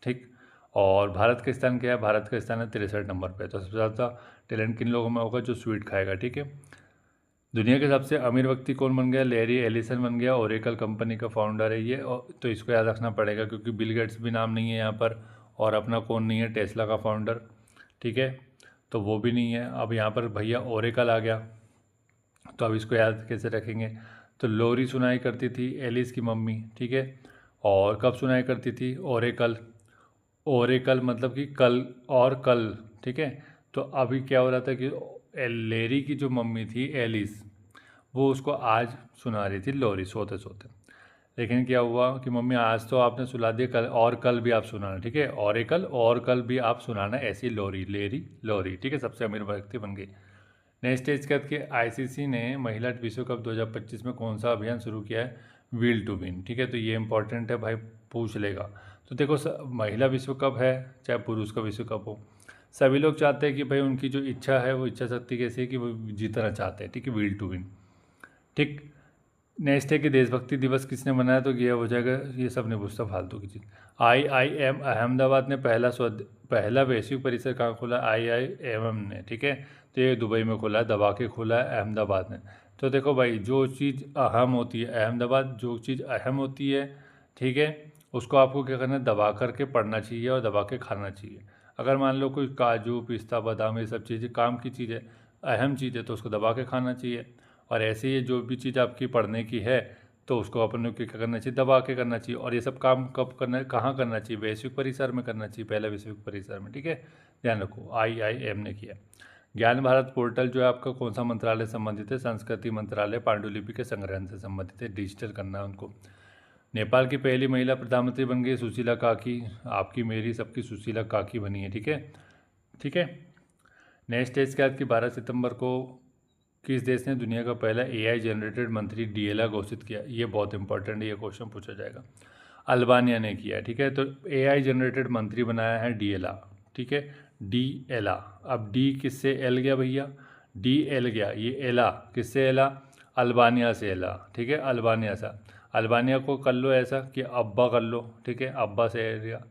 ठीक। और भारत का स्थान क्या है? भारत का स्थान है 63 नंबर पे। तो सबसे ज़्यादा टैलेंट किन लोगों में होगा? जो स्वीट खाएगा, ठीक है। दुनिया के सबसे अमीर व्यक्ति कौन बन गया? लैरी एलिसन बन गया, ओरेकल कंपनी का फाउंडर है ये। और तो इसको याद रखना पड़ेगा क्योंकि बिल गेट्स भी नाम नहीं है यहाँ पर, और अपना कौन नहीं है? टेस्ला का फाउंडर, ठीक है, तो वो भी नहीं है। अब यहाँ पर भैया ओरेकल आ गया, तो अब इसको याद कैसे रखेंगे? तो लोरी सुनाई करती थी एलिस की मम्मी, ठीक है। और कब सुनाई करती थी? ओरेकल। ओरेकल मतलब कि कल और कल, ठीक है। तो अभी क्या हो रहा था कि लेरी की जो मम्मी थी एलिस, वो उसको आज सुना रही थी लोरी सोते सोते। लेकिन क्या हुआ कि मम्मी आज तो आपने सुना दिया, कल और कल भी आप सुनाना, ठीक है। ओरेकल और कल भी आप सुनाना, ऐसी लोरी लेरी लोरी, ठीक है। सबसे अमीर व्यक्ति बन गई। नेक्स्ट स्टेज के बाद के आईसीसी ने महिला विश्व कप 2025 में कौन सा अभियान शुरू किया है? व्हील टू विन, ठीक है। तो ये इंपॉर्टेंट है भाई, पूछ लेगा। तो देखो महिला विश्व कप है चाहे पुरुष का विश्व कप हो, सभी लोग चाहते हैं कि भाई उनकी जो इच्छा है वो इच्छा शक्ति कैसी है कि वो जीतना चाहते हैं, ठीक है। व्हील टू विन, ठीक। नेक्स्ट है कि देशभक्ति दिवस किसने मनाया? तो ये हो जाएगा, ये सब नहीं पूछता, फालतू की चीज़। IIM अहमदाबाद ने पहला वैश्विक परिसर कहाँ खोला? IIMM ने, ठीक है। तो ये दुबई में खोला है, दबा के खोला है अहमदाबाद ने। तो देखो भाई, जो चीज़ अहम होती है, अहमदाबाद जो चीज़ अहम होती है, ठीक है, उसको आपको क्या करना है? दबा करके पढ़ना चाहिए और दबा के खाना चाहिए। अगर मान लो कोई काजू पिस्ता बादाम ये सब चीज़ें काम की चीज़ है, अहम चीज़ है, तो उसको दबा के खाना चाहिए। और ऐसे ही जो भी चीज़ आपकी पढ़ने की है तो उसको अपन को क्या करना चाहिए? दबा के करना चाहिए। और ये सब काम कब करना है, कहाँ करना चाहिए? वैश्विक परिसर में करना चाहिए, पहले वैश्विक परिसर में, ठीक है। ध्यान रखो, IIM ने किया। ज्ञान भारत पोर्टल जो है आपका कौन सा मंत्रालय संबंधित है? संस्कृति मंत्रालय। पांडुलिपि के संग्रहण से संबंधित है, डिजिटल करना है उनको। नेपाल की पहली महिला प्रधानमंत्री बन गई सुशीला काकी, आपकी मेरी सबकी सुशीला काकी बनी है, ठीक है, ठीक है। नेक्स्ट स्टेज के बाद कि 12 सितंबर को किस देश ने दुनिया का पहला AI जनरेटेड मंत्री DLA घोषित किया? ये बहुत इंपॉर्टेंट है, ये क्वेश्चन पूछा जाएगा। अल्बानिया ने किया, ठीक है। तो AI जनरेटेड मंत्री बनाया है DLA, ठीक है, DLA। अब डी किससे एल गया भैया? DL गया, ये एला किससे एला? अल्बानिया से एला, ठीक है, अल्बानिया से। अल्बानिया को कर लो ऐसा कि अब्बा कर लो, ठीक है, अब्बा से एरिया,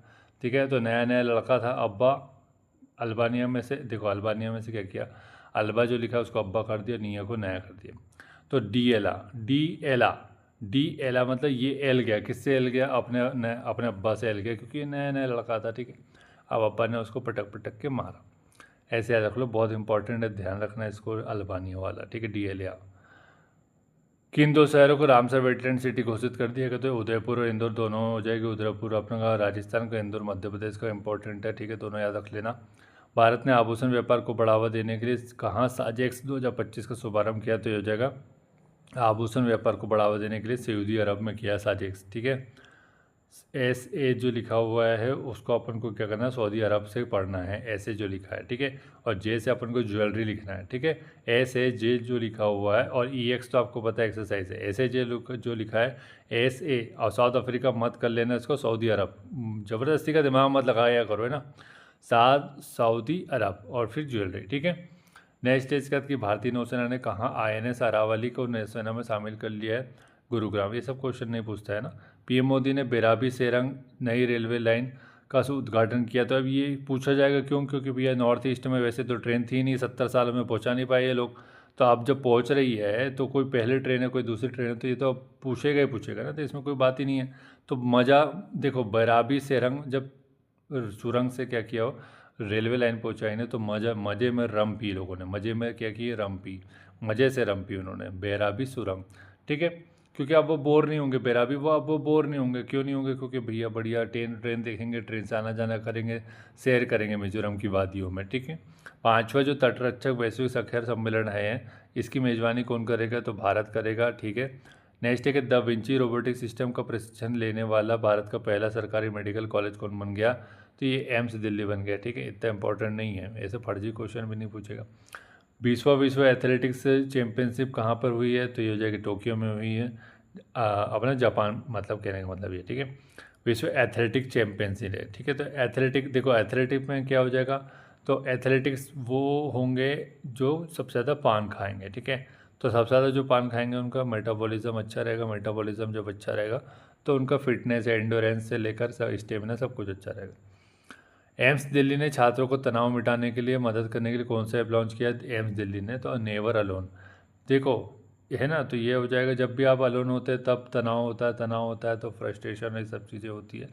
ठीक है। तो नया नया लड़का था अब्बा, अल्बानिया में से, देखो अल्बानिया में से क्या किया? अल्बा जो लिखा उसको अब्बा कर दिया, निया को नया कर दिया। तो डी एला मतलब ये एल गया, किससे एल गया? अपने अब्बा से एल गया, क्योंकि ये नया नया लड़का था, ठीक है। अब अब्बा ने उसको पटक पटक के मारा। ऐसे याद रख लो, बहुत इंपॉर्टेंट है, ध्यान रखना इसको, अल्बानिया वाला, ठीक है, DLA। किन दो शहरों को रामसर वेटलैंड सिटी घोषित कर दिया गया? तो उदयपुर और इंदौर दोनों हो जाएगी। उदयपुर अपना राजस्थान का, इंदौर मध्य प्रदेश का, इंपॉर्टेंट है, ठीक है, दोनों याद रख लेना। भारत ने आभूषण व्यापार को बढ़ावा देने के लिए कहाँ साजेक्स 2025 का शुभारंभ किया? तो ये हो जाएगा, आभूषण व्यापार को बढ़ावा देने के लिए सऊदी अरब में किया साजेक्स, ठीक है। SA जो लिखा हुआ है उसको अपन को क्या करना है? सऊदी अरब से पढ़ना है, ऐसे जो लिखा है, ठीक है। और जे से अपन को ज्वेलरी लिखना है, ठीक है। SAJ जो लिखा हुआ है, और EX तो आपको पता है एक्सरसाइज है। SAJ जो लिखा है SA, और साउथ अफ्रीका मत कर लेना इसको, सऊदी अरब, ज़बरदस्ती का दिमाग मत लगाया करो, है ना। सऊदी अरब और फिर ज्वेलरी, ठीक है। नेक्स्ट स्टेज का कि भारतीय नौसेना ने कहाँ INS अरावली को नौसेना में शामिल कर लिया है? गुरुग्राम। ये सब क्वेश्चन नहीं पूछता है ना। PM मोदी ने बेराबी सेरंग नई रेलवे लाइन का उद्घाटन किया। तो अब ये पूछा जाएगा क्यों? क्योंकि भैया नॉर्थ ईस्ट में वैसे तो ट्रेन थी नहीं, 70 सालों में पहुंचा नहीं पाए ये लोग। तो अब जब पहुंच रही है तो कोई पहले ट्रेन है कोई दूसरी ट्रेन है, तो ये तो अब पूछेगा ही पूछेगा ना, तो इसमें कोई बात ही नहीं है। तो मज़ा देखो, बेराबी सेरंग जब सुरंग से क्या किया हो, रेलवे लाइन पहुंचाई ने, तो मज़े में रम पी लोगों ने, मज़े में क्या किए? रम पी, मज़े से रम पी उन्होंने, बेराबी सुरंग, ठीक है। क्योंकि अब वो बोर नहीं होंगे बेराबी, वो अब वो बोर नहीं होंगे। क्यों नहीं होंगे? क्योंकि भैया बढ़िया ट्रेन देखेंगे, ट्रेन से आना जाना करेंगे, सैर करेंगे मिजोरम की वादियों में, ठीक है। 5वां जो तटरक्षक वैश्विक साक्षर सम्मेलन है, इसकी मेज़बानी कौन करेगा? तो भारत करेगा, ठीक है। नेक्स्ट है कि द विंची रोबोटिक सिस्टम का प्रशिक्षण लेने वाला भारत का पहला सरकारी मेडिकल कॉलेज कौन बन गया? तो ये एम्स दिल्ली बन गया, ठीक है। इतना इंपॉर्टेंट नहीं है, ऐसे फर्जी क्वेश्चन भी नहीं पूछेगा। 20वां विश्व एथलेटिक्स चैंपियनशिप कहाँ पर हुई है? तो ये हो जाएगी टोक्यो में हुई है, अपना जापान, मतलब कहने का मतलब ये, ठीक है। विश्व एथलेटिक चैम्पियनशिप है, ठीक है। तो एथलेटिक, देखो एथलेटिक में क्या हो जाएगा, तो एथलेटिक्स वो होंगे जो सबसे ज़्यादा पान खाएंगे, ठीक है। तो सबसे ज़्यादा जो पान खाएंगे उनका मेटाबॉलिज्म अच्छा रहेगा, मेटाबॉलिज्म जब अच्छा रहेगा तो उनका फिटनेस, एंडोरेंस से लेकर स्टेमिना सब कुछ अच्छा रहेगा। एम्स दिल्ली ने छात्रों को तनाव मिटाने के लिए मदद करने के लिए कौन सा ऐप लॉन्च किया एम्स दिल्ली ने, तो नेवर अलोन। देखो है ना, तो ये हो जाएगा, जब भी आप अलोन होते हैं तब तनाव होता है तो फ्रस्ट्रेशन, ये सब चीज़ें होती है,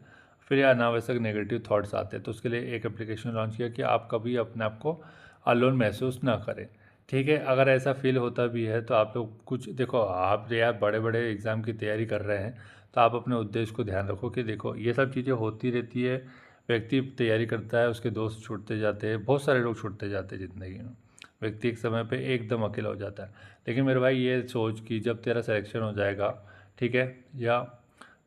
फिर ये अनावश्यक नेगेटिव थॉट्स आते हैं। तो उसके लिए एक एप्लीकेशन लॉन्च किया कि आप कभी अपने आप को अलोन महसूस ना करें, ठीक है। अगर ऐसा फील होता भी है तो आप लोग कुछ देखो, आप यार बड़े बड़े एग्ज़ाम की तैयारी कर रहे हैं तो आप अपने उद्देश्य को ध्यान रखो कि देखो ये सब चीज़ें होती रहती है। व्यक्ति तैयारी करता है, उसके दोस्त छूटते जाते हैं, बहुत सारे लोग छूटते जाते हैं ज़िंदगी में। व्यक्ति एक समय पे एकदम अकेला हो जाता है। लेकिन मेरे भाई ये सोच कि जब तेरा सिलेक्शन हो जाएगा, ठीक है, या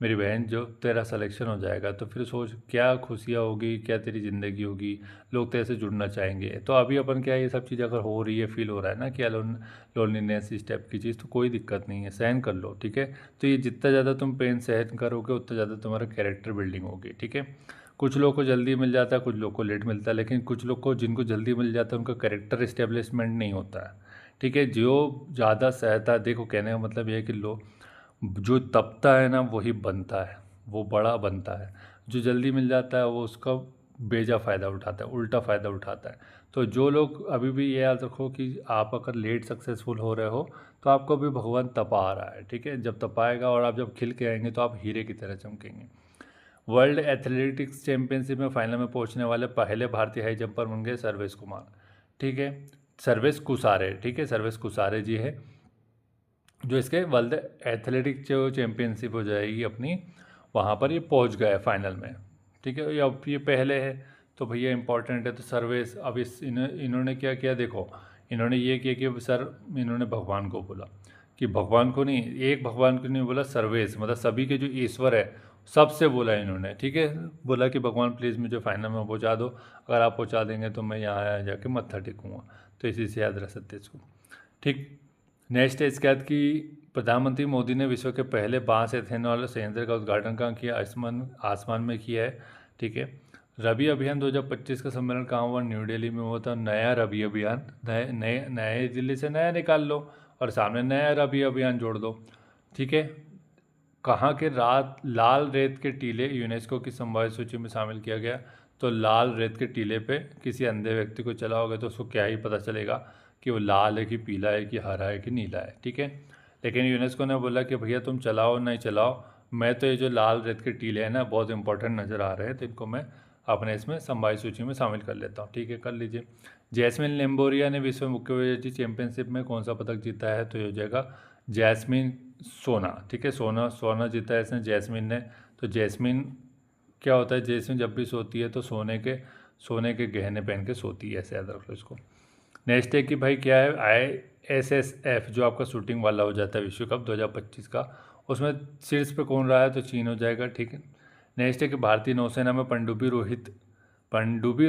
मेरी बहन जो तेरा सिलेक्शन हो जाएगा तो फिर सोच क्या खुशियाँ होगी, क्या तेरी ज़िंदगी होगी, लोग तेरे से जुड़ना चाहेंगे। तो अभी अपन क्या, ये सब चीज़ अगर हो रही है, फील हो रहा है ना कि लोनलीनेस इस टाइप की चीज़, तो कोई दिक्कत नहीं है, सहन कर लो, ठीक है। तो ये जितना ज़्यादा तुम पेन सहन करोगे उतना ज़्यादा तुम्हारा कैरेक्टर बिल्डिंग होगी, ठीक है। कुछ लोगों को जल्दी मिल जाता है, कुछ लोग को लेट मिलता है, लेकिन कुछ लोग को जिनको जल्दी मिल जाता है उनका कैरेक्टर इस्टेब्लिशमेंट नहीं होता है, ठीक है। जो ज़्यादा सहता है, देखो कहने का मतलब ये है कि जो तपता है ना वही बनता है, वो बड़ा बनता है। जो जल्दी मिल जाता है वो उसका बेजा फ़ायदा उठाता है, उल्टा फ़ायदा उठाता है। तो जो लोग, अभी भी ये याद रखो कि आप अगर लेट सक्सेसफुल हो रहे हो तो आपको भी भगवान तपा रहा है, ठीक है। जब तपाएगा और आप जब खिल के आएंगे तो आप हीरे की तरह चमकेंगे। वर्ल्ड एथलेटिक्स चैंपियनशिप में फाइनल में पहुंचने वाले पहले भारतीय हाई जंपर बन गए सर्वेश कुमार, ठीक है। सर्वेश कुसारे, ठीक है, सर्वेश कुसारे जी है जो इसके वर्ल्ड एथलेटिक जो चैम्पियनशिप हो जाएगी अपनी, वहाँ पर ये पहुँच गए फाइनल में, ठीक है। ये अब ये पहले है तो भैया इंपॉर्टेंट है। तो सर्वेश, अब इन्होंने क्या किया, देखो इन्होंने ये किया कि सर, इन्होंने भगवान को बोला कि भगवान को नहीं, एक भगवान को नहीं बोला, सर्वेश मतलब सभी के जो ईश्वर है सबसे बोला इन्होंने, ठीक है। बोला कि भगवान प्लीज़ मुझे फाइनल में पहुंचा दो, अगर आप पहुंचा देंगे तो मैं यहाँ जाके मत्था टेकूँगा। तो इसी से याद रख सकते इसको, ठीक। नेक्स्ट है इसके बाद कि प्रधानमंत्री मोदी ने विश्व के पहले बांस एथेनॉल संयंत्र का उद्घाटन कहाँ किया, आसमान में किया है, ठीक है। रबी अभियान 2025 का सम्मेलन कहाँ हुआ, न्यू दिल्ली में हुआ था। नया रबी अभियान, नए नए नए दिल्ली से नया निकाल लो और सामने नया रबी अभियान जोड़ दो, ठीक है। कहाँ के लाल रेत के टीले यूनेस्को की संभावित सूची में शामिल किया गया। तो लाल रेत के टीले पे किसी अंधे व्यक्ति को चला होगा तो उसको क्या ही पता चलेगा कि वो लाल है कि पीला है कि हरा है कि नीला है, ठीक है। लेकिन यूनेस्को ने बोला कि भैया तुम चलाओ नहीं चलाओ, मैं तो ये जो लाल रेत के टीले हैं ना बहुत इंपॉर्टेंट नज़र आ रहे हैं, तो इनको मैं अपने इसमें संभावित सूची में शामिल कर लेता हूँ, ठीक है, कर लीजिए। जैस्मिन लिम्बोरिया ने विश्व मुक्केबाजी चैंपियनशिप में कौन सा पदक जीता है, तो ये हो जाएगा जैस्मिन सोना, ठीक है। सोना सोना जीता है इसने, जैस्मिन ने। तो जैस्मिन क्या होता है, जैस्मिन जब भी सोती है तो सोने के गहने पहन के सोती है, ऐसे याद रख लो इसको। नेक्स्ट है कि भाई क्या है, ISSF जो आपका शूटिंग वाला हो जाता है विश्व कप 2025 का, उसमें शीर्ष पे कौन रहा है, तो चीन हो जाएगा, ठीक है। नेक्स्ट है कि भारतीय नौसेना में पनडुब्बी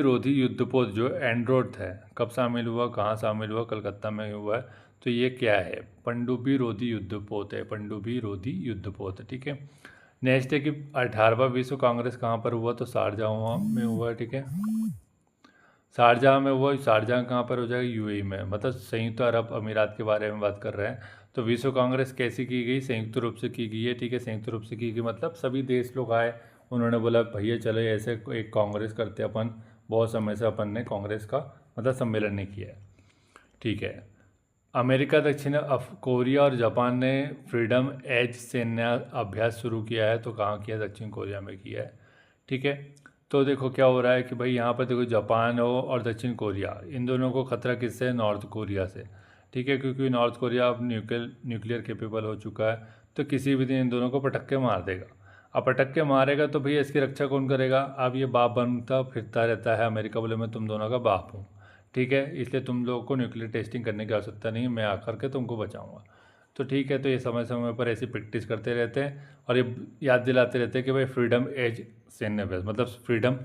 रोधी युद्धपोत जो एंड्रोथ है कब शामिल हुआ, कहाँ शामिल हुआ, कलकत्ता में हुआ है। तो ये क्या है, पनडुब्बी रोधी युद्धपोत है, पनडुब्बी रोधी युद्धपोत है, ठीक है। नेक्स्ट है कि 18वां विश्व कांग्रेस कहाँ पर हुआ, तो शारजाह में हुआ है, ठीक है। शारजाह में हुआ, शारजाह कहाँ पर हो जाएगा, UAE में, मतलब संयुक्त अरब अमीरात के बारे में बात कर रहे हैं। तो विश्व कांग्रेस कैसी की गई, संयुक्त रूप से की गई है, ठीक है। संयुक्त रूप से की गई मतलब सभी देश लोग आए, उन्होंने बोला भैया चलो ऐसे एक कांग्रेस करते अपन, बहुत समय से अपन ने कांग्रेस का मतलब सम्मेलन नहीं किया है, ठीक है। अमेरिका, दक्षिण कोरिया और जापान ने फ्रीडम एज सैन्य अभ्यास शुरू किया है, तो कहाँ किया, दक्षिण कोरिया में किया है, ठीक है। तो देखो क्या हो रहा है कि भाई यहाँ पर देखो जापान हो और दक्षिण कोरिया, इन दोनों को खतरा किससे है, नॉर्थ कोरिया से, ठीक है। क्योंकि नॉर्थ कोरिया अब न्यूक्लियर कैपेबल हो चुका है, तो किसी भी दिन इन दोनों को पटक के मार देगा। अब पटक के मारेगा तो भैया इसकी रक्षा कौन करेगा, अब ये बाप बनता फिरता रहता है, अमेरिका बोले मैं तुम दोनों का बाप हूँ, ठीक है, इसलिए तुम लोगों को न्यूक्लियर टेस्टिंग करने की आवश्यकता नहीं है, मैं आकर के तुमको बचाऊंगा। तो ठीक है, तो ये समय समय पर ऐसी प्रैक्टिस करते रहते हैं और ये याद दिलाते रहते हैं कि भाई फ्रीडम एज सैन्य अभ्यास मतलब फ्रीडम,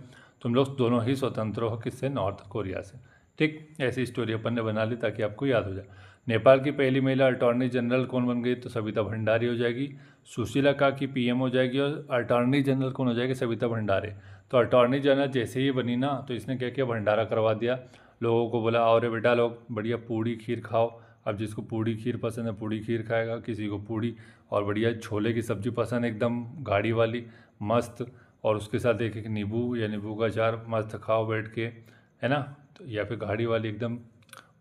तुम लोग दोनों ही स्वतंत्र हो किससे, नॉर्थ कोरिया से, ठीक। ऐसी स्टोरी अपन ने बना ली ताकि आपको याद हो जाए। नेपाल की पहली महिला अटॉर्नी जनरल कौन बन गई? तो सविता भंडारी हो जाएगी। सुशीला का की पीएम हो जाएगी और अटॉर्नी जनरल कौन हो जाएगी? सविता भंडारे। तो अटॉर्नी जनरल जैसे ही बनी ना, तो इसने क्या किया, भंडारा करवा दिया। लोगों को बोला और बेटा लोग बढ़िया पूड़ी खीर खाओ। अब जिसको पूड़ी खीर पसंद है पूड़ी खीर खाएगा, किसी को पूड़ी और बढ़िया छोले की सब्ज़ी पसंद है एकदम गाढ़ी वाली मस्त, और उसके साथ एक एक नींबू या नींबू का अचार मस्त खाओ बैठ के, है ना। तो या फिर गाढ़ी वाली एकदम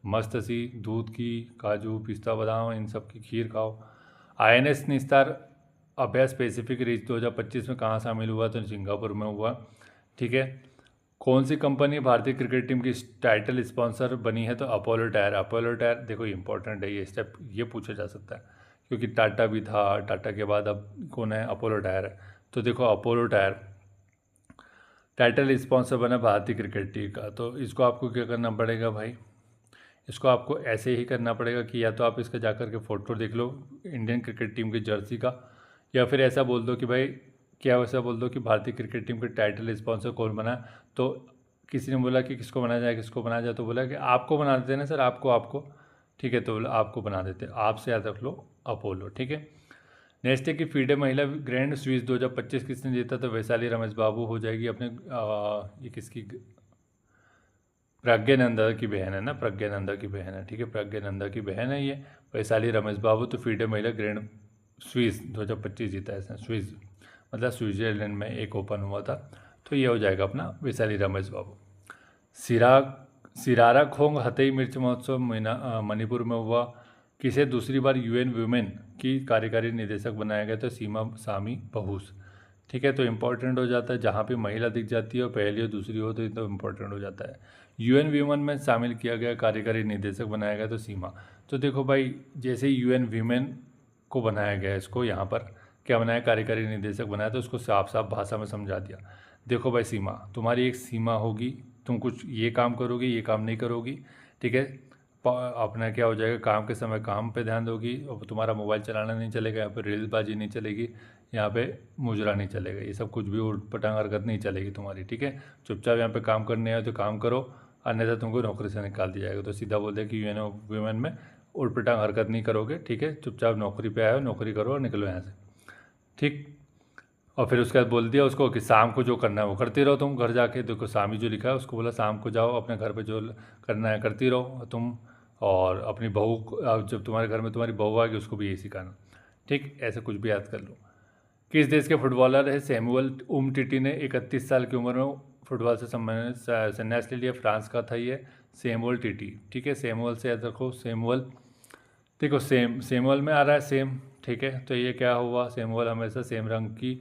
मस्त सी दूध की, काजू पिस्ता बादाम इन सब की खीर खाओ। INS निस्तार अभ्यास पैसिफिक रिच 2025 में कहाँ शामिल हुआ? तो सिंगापुर में हुआ। ठीक है। कौन सी कंपनी भारतीय क्रिकेट टीम की टाइटल स्पॉन्सर बनी है? तो अपोलो टायर। अपोलो टायर देखो इंपॉर्टेंट है ये स्टेप, ये पूछा जा सकता है क्योंकि टाटा भी था, टाटा के बाद अब कौन है? अपोलो टायर है। तो देखो अपोलो टायर टाइटल स्पॉन्सर बना भारतीय क्रिकेट टीम का। तो इसको आपको क्या करना पड़ेगा भाई? इसको आपको ऐसे ही करना पड़ेगा कि या तो आप इसका जाकर के फ़ोटो देख लो इंडियन क्रिकेट टीम की जर्सी का, या फिर ऐसा बोल दो कि भाई क्या वैसा बोल दो कि भारतीय क्रिकेट टीम के टाइटल स्पॉन्सर कौन बना। तो किसी ने बोला कि किसको बनाया जाए, किसको बनाया जाए, तो बोला कि आपको बना देते ना सर, आपको। ठीक है, तो बोला आपको बना देते, आपसे याद रख लो अपोलो। ठीक है। नेक्स्ट है कि फीडे महिला ग्रैंड स्विस 2025 किसने जीता? तो वैशाली रमेश बाबू हो जाएगी अपने ये किसकी? प्रज्ञानंदा की बहन है ना, प्रज्ञानंदा की बहन है। ठीक है, प्रज्ञानंदा की बहन है ये वैशाली रमेश बाबू। तो फीडे महिला ग्रैंड स्विस 2025 जीता है इसने। स्विस मतलब स्विट्जरलैंड में एक ओपन हुआ था। तो ये हो जाएगा अपना वैशाली रमेश बाबू। सिरारा खोंग हथई मिर्च महोत्सव मणिपुर में हुआ। किसे दूसरी बार UN वुमेन की कार्यकारी निदेशक बनाया गया? तो सीमा सामी बहुस। ठीक है, तो इम्पोर्टेंट हो जाता है जहाँ पे महिला दिख जाती है और पहली और दूसरी हो तो इम्पोर्टेंट हो जाता है। UN वुमेन में शामिल किया गया, कार्यकारी निदेशक बनाया गया तो सीमा। तो देखो भाई जैसे ही UN वुमेन को बनाया गया, इसको यहाँ पर क्या बनाया, कार्यकारी निदेशक बनाया, तो उसको साफ साफ भाषा में समझा दिया। देखो भाई सीमा, तुम्हारी एक सीमा होगी, तुम कुछ ये काम करोगी, ये काम नहीं करोगी। ठीक है, अपना क्या हो जाएगा, काम के समय काम पे ध्यान दोगी, और तुम्हारा मोबाइल चलाना नहीं चलेगा, यहाँ पे रील्सबाजी नहीं चलेगी, यहाँ पे मुजरा नहीं चलेगा, ये सब कुछ भी उठ पटांग हरकत नहीं चलेगी तुम्हारी। ठीक है, चुपचाप यहाँ पे काम करने आए तो काम करो, अन्यथा तुमको नौकरी से निकाल दिया जाएगा। तो सीधा बोलते हैं कि UN वुमेन में उठ पटांग हरकत नहीं करोगे। ठीक है, चुपचाप नौकरी पे आए हो, नौकरी करो और निकलो यहाँ से। ठीक। और फिर उसके बाद बोल दिया उसको कि शाम को जो करना है वो करती रहो तुम घर जाके। देखो शामी जो लिखा है उसको बोला शाम को जाओ अपने घर पे जो करना है करती रहो तुम, और अपनी बहू जब तुम्हारे घर में तुम्हारी बहू आएगी उसको भी यही सिखाना। ठीक, ऐसे कुछ भी याद कर लो। किस देश के फुटबॉलर है सैमुअल उमटीटी ने 31 साल की उम्र में फुटबॉल से संबंधित संन्यास ले लिया? फ्रांस का था ये सैमुअल टीटी। ठीक है, सैमुअल से याद रखो सैमुअल। देखो सैमुअल में आ रहा है सेम। ठीक है, तो ये क्या हुआ, सैमुअल हमेशा सेम रंग की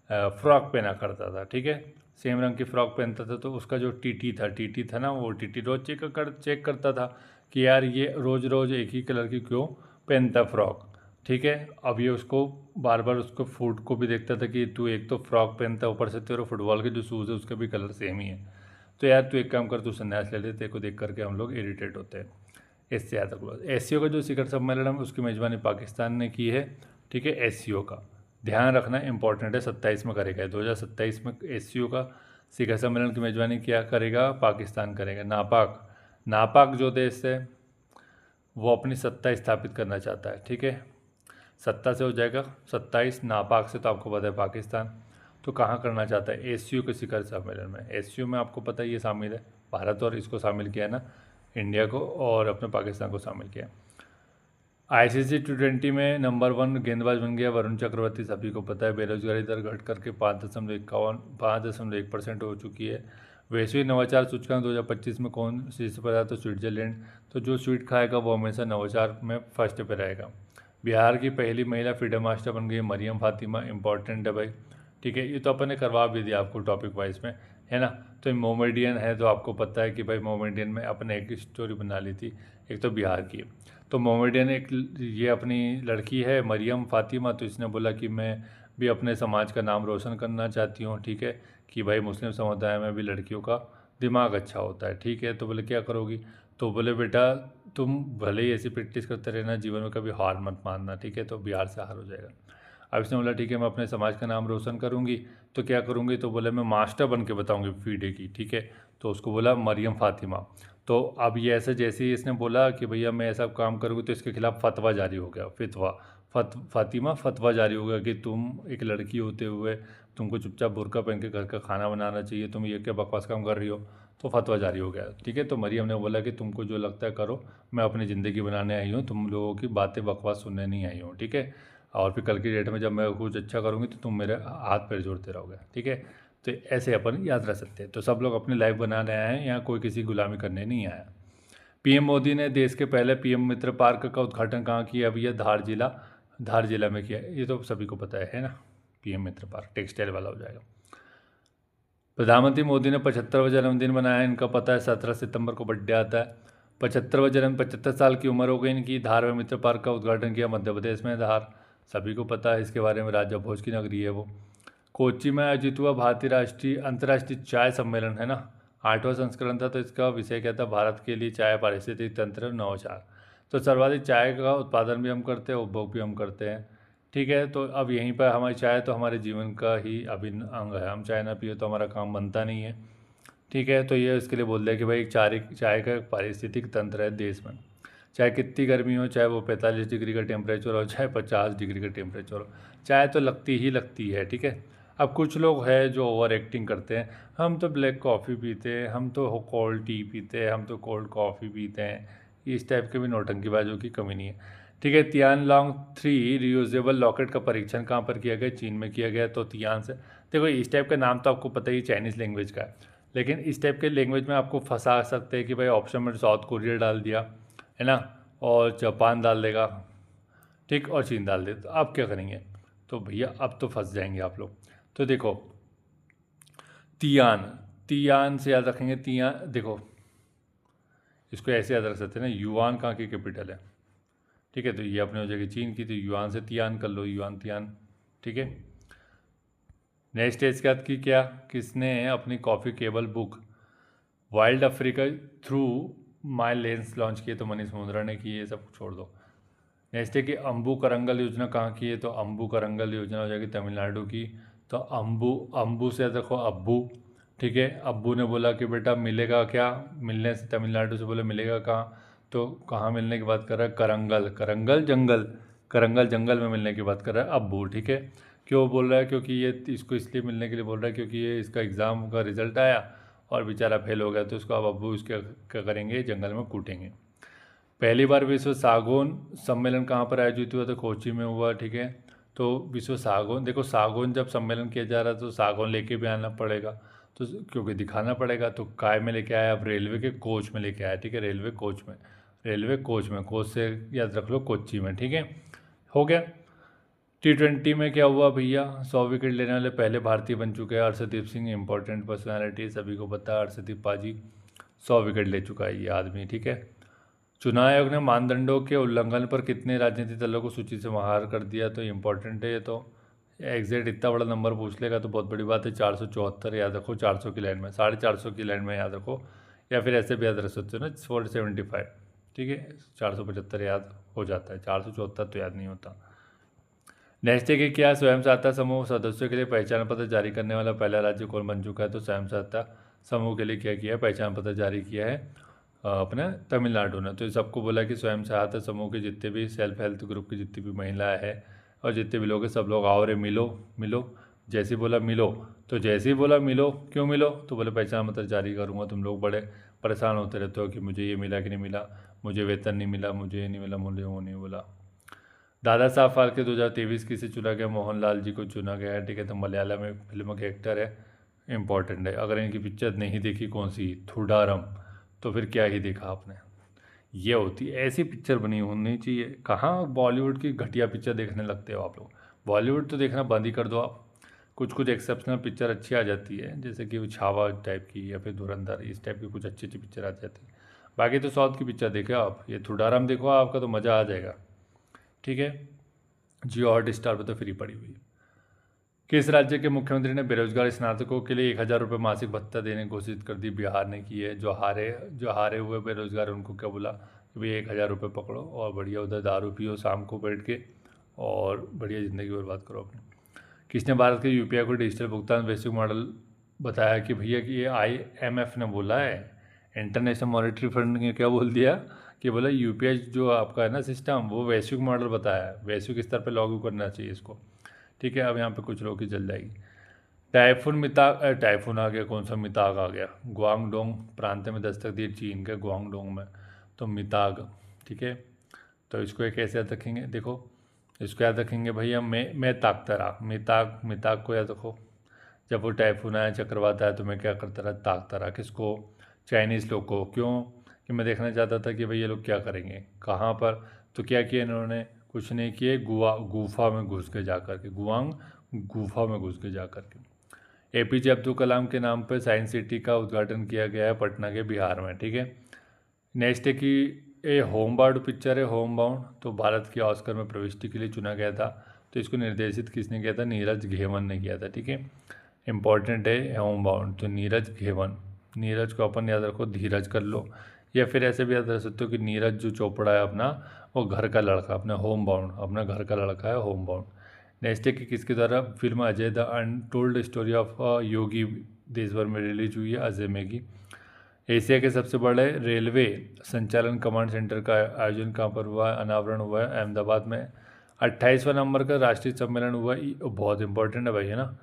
फ्रॉक पहना करता था। ठीक है, सेम रंग की फ्रॉक पहनता था, तो उसका जो टीटी था ना, वो टीटी रोज चेक करता था कि यार ये रोज़ रोज़ एक ही कलर की क्यों पहनता फ्रॉक। ठीक है, अब ये उसको बार बार उसको फूड को भी देखता था कि तू एक तो फ्रॉक पहनता, ऊपर से तेरे फुटबॉल के जो शूज़ है उसका भी कलर सेम ही है, तो यार तू एक काम कर, तू संन्यास ले ले, तेरे को देख करके हम लोग इरिटेट होते हैं। इससे याद रखो। SCO का जो शिखर सम्मेलन है उसकी मेज़बानी पाकिस्तान ने की है। ठीक है, SCO का ध्यान रखना इंपॉर्टेंट है, 27 में करेगा 2027 में SCO का शिखर सम्मेलन की मेज़बानी क्या करेगा? पाकिस्तान करेगा। नापाक जो देश है वो अपनी सत्ता स्थापित करना चाहता है। ठीक है, सत्ता से हो जाएगा 27, नापाक से तो आपको पता है पाकिस्तान। तो कहाँ करना चाहता है? SCO के शिखर सम्मेलन में। SCO में आपको पता है ये शामिल है भारत, और इसको शामिल किया है ना इंडिया को, और अपने पाकिस्तान को शामिल किया। ICC T20 में नंबर 1 गेंदबाज बन गया वरुण चक्रवर्ती, सभी को पता है। बेरोजगारी दर घट करके 5.1% हो चुकी है। वैश्विक नवाचार सूचकांक 2025 में कौन शीर्ष पर आया? तो स्विट्जरलैंड। तो जो स्वीट खाएगा वो हमेशा नवाचार में फर्स्ट पे रहेगा। बिहार की पहली महिला फ्रीडम मास्टर बन गई मरियम फातिमा, इंपॉर्टेंट है भाई। ठीक है, ये तो अपन ने करवा भी दिया आपको टॉपिक वाइज में, है ना। तो मोमेडियन है तो आपको पता है कि भाई मोमेडियन में अपने एक स्टोरी बना ली थी, एक तो बिहार की। तो मोमेडियन एक ये अपनी लड़की है मरियम फातिमा, तो इसने बोला कि मैं भी अपने समाज का नाम रोशन करना चाहती हूँ। ठीक है, कि भाई मुस्लिम समुदाय में भी लड़कियों का दिमाग अच्छा होता है। ठीक है, तो बोले क्या करोगी? तो बोले बेटा तुम भले ही ऐसी प्रैक्टिस करते रहना, जीवन में कभी हार मत मानना। ठीक है, तो बिहार से हार हो जाएगा। अब इसने बोला ठीक है मैं अपने समाज का नाम रोशन करूँगी, तो क्या करूँगी? तो बोले मैं मास्टर बन के बताऊँगी फीडे की। ठीक है, तो उसको बोला मरियम फातिमा। तो अब ये ऐसे जैसे ही इसने बोला कि भैया मैं ऐसा काम करूँगी तो इसके खिलाफ फतवा जारी हो गया। फातिमा फतवा जारी हो गया कि तुम एक लड़की होते हुए तुमको चुपचाप बुर्का पहन के घर का खाना बनाना चाहिए, तुम ये क्या बकवास काम कर रही हो। तो फतवा जारी हो गया। ठीक है, तो मरियम ने बोला कि तुमको जो लगता है करो, मैं अपनी ज़िंदगी बनाने आई हूँ, तुम लोगों की बातें बकवास सुनने नहीं आई हूँ। ठीक है, और फिर कल की डेट में जब मैं कुछ अच्छा करूँगी तो तुम मेरे हाथ पैर जोड़ते रहोगे। ठीक है, तो ऐसे अपन याद रख सकते हैं। तो सब लोग अपनी लाइफ बनाने आए हैं, यहाँ कोई किसी गुलामी करने नहीं आया। पीएम मोदी ने देश के पहले पीएम मित्र पार्क का उद्घाटन कहाँ किया? अभी यह धार जिला में किया। ये तो सभी को पता है ना, पीएम मित्र पार्क टेक्सटाइल वाला हो जाएगा। प्रधानमंत्री मोदी ने 75वां जन्मदिन मनाया। इनका पता है 17 सितंबर को बर्थडे आता है। 75 साल की उम्र हो गई इनकी। धार में मित्र पार्क का उद्घाटन किया, मध्य प्रदेश में धार, सभी को पता है इसके बारे में, राजा भोज की नगरी है वो। कोच्चि में आयोजित हुआ भारतीय अंतर्राष्ट्रीय चाय सम्मेलन, है ना, 8वां संस्करण था। तो इसका विषय क्या था? भारत के लिए चाय, पारिस्थितिक तंत्र, नवाचार। तो सर्वाधिक चाय का उत्पादन भी हम करते हैं, उपभोग भी हम करते हैं। ठीक है, तो अब यहीं पर हमारी चाय तो हमारे जीवन का ही अभिन्न अंग है। हम चाय ना पिए तो हमारा काम बनता नहीं है। ठीक है, तो ये इसके लिए बोल दिया कि भाई चाय का पारिस्थितिक तंत्र है देश में। चाहे कितनी गर्मी हो, चाहे वो 45 डिग्री का टेम्परेचर हो, चाहे 50 डिग्री का टेम्परेचर हो, चाय तो लगती ही लगती है। ठीक है, अब कुछ लोग हैं जो ओवर एक्टिंग करते हैं, हम तो ब्लैक कॉफ़ी पीते हैं, हम तो कोल्ड टी पीते हैं, हम तो कोल्ड कॉफ़ी पीते हैं। इस टाइप के भी नौटंकीबाजों की कमी नहीं है। ठीक है, तियानलांग 3 रियूजेबल रॉकेट का परीक्षण कहाँ पर किया गया? चीन में किया गया। तो तियान से देखो, इस टाइप का नाम तो आपको पता ही चाइनीज़ लैंग्वेज का है, लेकिन इस टाइप के लैंग्वेज में आपको फंसा सकते हैं कि भाई ऑप्शन में साउथ कोरिया डाल दिया, है ना, और जापान डाल देगा, ठीक, और चीन डाल दे, तो आप क्या करेंगे? तो भैया अब तो फंस जाएंगे आप लोग। तो देखो, तियान से याद रखेंगे। तियान देखो, इसको ऐसे याद रख सकते हैं ना, युआन कहाँ की कैपिटल है? ठीक है, तो ये अपने हो जाएगी चीन की, तो युआन से तियान कर लो, युआन तियान। ठीक है, नेक्स्ट स्टेज के बाद की क्या, किसने अपनी coffee cable book wild Africa through my lens launch किए? तो मनीष मुंद्रा ने की। ये सब छोड़ दो। नेक्स्ट है कि अम्बू करंगल योजना कहाँ की है? तो अम्बू करंगल योजना हो जाएगी तमिलनाडु की। तो अम्बू से देखो अब्बू। ठीक है, अब्बू ने बोला कि बेटा मिलेगा क्या? मिलने से तमिलनाडु से बोले मिलेगा कहाँ? तो कहाँ मिलने की बात कर रहा है? करंगल जंगल में मिलने की बात कर रहा है अब्बू। ठीक है, क्यों बोल रहा है? क्योंकि ये इसको इसलिए मिलने के लिए बोल रहा है क्योंकि ये इसका एग्ज़ाम का रिजल्ट आया और बेचारा फेल हो गया, तो इसको अब अब्बू इसके क्या करेंगे? जंगल में कूटेंगे। पहली बार विश्व सागौन सम्मेलन कहाँ पर आयोजित हुआ? तो कोच्चि में हुआ। ठीक है, तो विश्व सागौन, देखो सागौन जब सम्मेलन किया जा रहा है तो सागौन लेके भी आना पड़ेगा, तो क्योंकि दिखाना पड़ेगा। तो काय में लेके आया? अब रेलवे के कोच में लेके आया। ठीक है, रेलवे कोच में, कोच से याद रख लो कोच्चि में। ठीक है, हो गया। T20 में क्या हुआ भैया? 100 विकेट लेने वाले पहले भारतीय बन चुके हैं अर्शदीप सिंह, इंपॉर्टेंट पर्सनैलिटी, सभी को पता है अर्शदीप पाजी 100 विकेट ले चुका है ये आदमी। ठीक है, चुनाव आयोग ने मानदंडों के उल्लंघन पर कितने राजनीतिक दलों को सूची से बाहर कर दिया? तो इम्पोर्टेंट है ये तो, एग्जैक्ट इतना बड़ा नंबर पूछ लेगा तो बहुत बड़ी बात है। 474 याद रखो, 400 की लाइन में, 450 की लाइन में याद रखो, या फिर ऐसे भी याद रख सकते हो ना, 475। ठीक है, 475 याद हो जाता है, 474 तो याद नहीं होता। नेक्स्ट है कि क्या स्वयं सहायता समूह सदस्यों के लिए पहचान पत्र जारी करने वाला पहला राज्य कौन बन चुका है? तो स्वयं सहायता समूह के लिए क्या किया है? पहचान पत्र जारी किया है अपने तमिलनाडु ने। तो सबको बोला कि स्वयं सहायता समूह के जितने भी सेल्फ हेल्प ग्रुप की जितनी भी महिलाएं हैं और जितने भी लोग हैं, सब लोग आओ रे मिलो। जैसे ही बोला मिलो, तो जैसे ही बोला मिलो, क्यों मिलो? तो बोले पहचान पत्र जारी करूँगा। तुम लोग बड़े परेशान होते रहते हो कि मुझे ये मिला कि नहीं मिला, मुझे वेतन नहीं मिला, मुझे ये नहीं मिला, मुझे वो नहीं बोला। दादा साहब फाल्के 2023 किसे चुना गया? मोहनलाल जी को चुना गया है। ठीक है, तो मलयालम में फिल्म के एक्टर है, इंपॉर्टेंट है। अगर इनकी पिक्चर नहीं देखी, कौन सी, थुडारम, तो फिर क्या ही देखा आपने। ये होती ऐसी पिक्चर बनी होनी चाहिए। कहाँ बॉलीवुड की घटिया पिक्चर देखने लगते हो आप लोग? बॉलीवुड तो देखना बंद ही कर दो आप। कुछ एक्सेप्शनल पिक्चर अच्छी आ जाती है, जैसे कि वो छावा टाइप की या फिर धुरंधर, इस टाइप की कुछ अच्छी पिक्चर आ जाती है। बाकी तो साउथ की पिक्चर देखो आप, ये थुडारम देखो, आपका तो मज़ा आ जाएगा। ठीक है, जियो हॉटस्टार पर तो फ्री पड़ी हुई है। किस राज्य के मुख्यमंत्री ने बेरोजगार स्नातकों के लिए 1,000 रुपये मासिक भत्ता देने की घोषित कर दी? बिहार ने की है। जो हारे हुए बेरोजगार, उनको क्या बोला कि भाई 1,000 रुपये पकड़ो और बढ़िया उधर दारू पियो शाम को बैठ के और बढ़िया ज़िंदगी बर्बाद करो अपनी। किसने भारत के यूपीआई को डिजिटल भुगतान वैश्विक मॉडल बताया? कि भैया कि ये IMF ने बोला है। इंटरनेशनल मॉनेटरी फंड ने क्या बोल दिया कि बोला यूपीआई जो आपका है ना सिस्टम, वो वैश्विक मॉडल बताया है, वैश्विक स्तर पर लागू करना चाहिए इसको। ठीक है, अब यहाँ पे कुछ लोगों की चल जाएगी। टाइफून आ गया, कौन सा मिताग आ गया, गुआंगडोंग प्रांत में दस्तक दी चीन के गुआंगडोंग में, तो मिताग। ठीक है, तो इसको एक कैसे याद रखेंगे, देखो इसको याद रखेंगे भैया, मैं ताकता रहा, मिताग, मिताग को याद रखो। जब वो टाइफून आया, चक्रवात आया, तो मैं क्या करता रहा, ताकता रहा। किसको, चाइनीज़ लोग को। क्यों, कि मैं देखना चाहता था कि भाई ये लोग क्या करेंगे, कहाँ पर। तो क्या किया इन्होंने, कुछ नहीं किए, गुफा में घुस के जा कर के, गुआंग गुफा में घुस के जा कर के। एपीजे अब्दुल कलाम के नाम पर साइंस सिटी का उद्घाटन किया गया है पटना के बिहार में। ठीक है, नेक्स्ट है कि ये होम बाउंड पिक्चर है, होम बाउंड, तो भारत की ऑस्कर में प्रविष्टि के लिए चुना गया था। तो इसको निर्देशित किसने किया था, नीरज घेवन ने किया था। ठीक है, इंपॉर्टेंट है होम बाउंड, तो नीरज घेवन। नीरज को अपन याद रखो, धीरज कर लो, या फिर ऐसे भी याद रख सकते हो कि नीरज जो चोपड़ा है अपना, वो घर का लड़का, अपना होम बाउंड, अपना घर का लड़का है, होम बाउंड। नेक्स्ट है कि किसके द्वारा film Ajay the untold story of Yogi देश भर में रिलीज हुई है, अजय मेगी। एशिया के सबसे बड़े रेलवे संचालन कमांड सेंटर का आयोजन कहाँ पर हुआ है, अनावरण हुआ है अहमदाबाद में। 28वां नंबर का राष्ट्रीय सम्मेलन हुआ, बहुत इंपॉर्टेंट है भाई, है ना,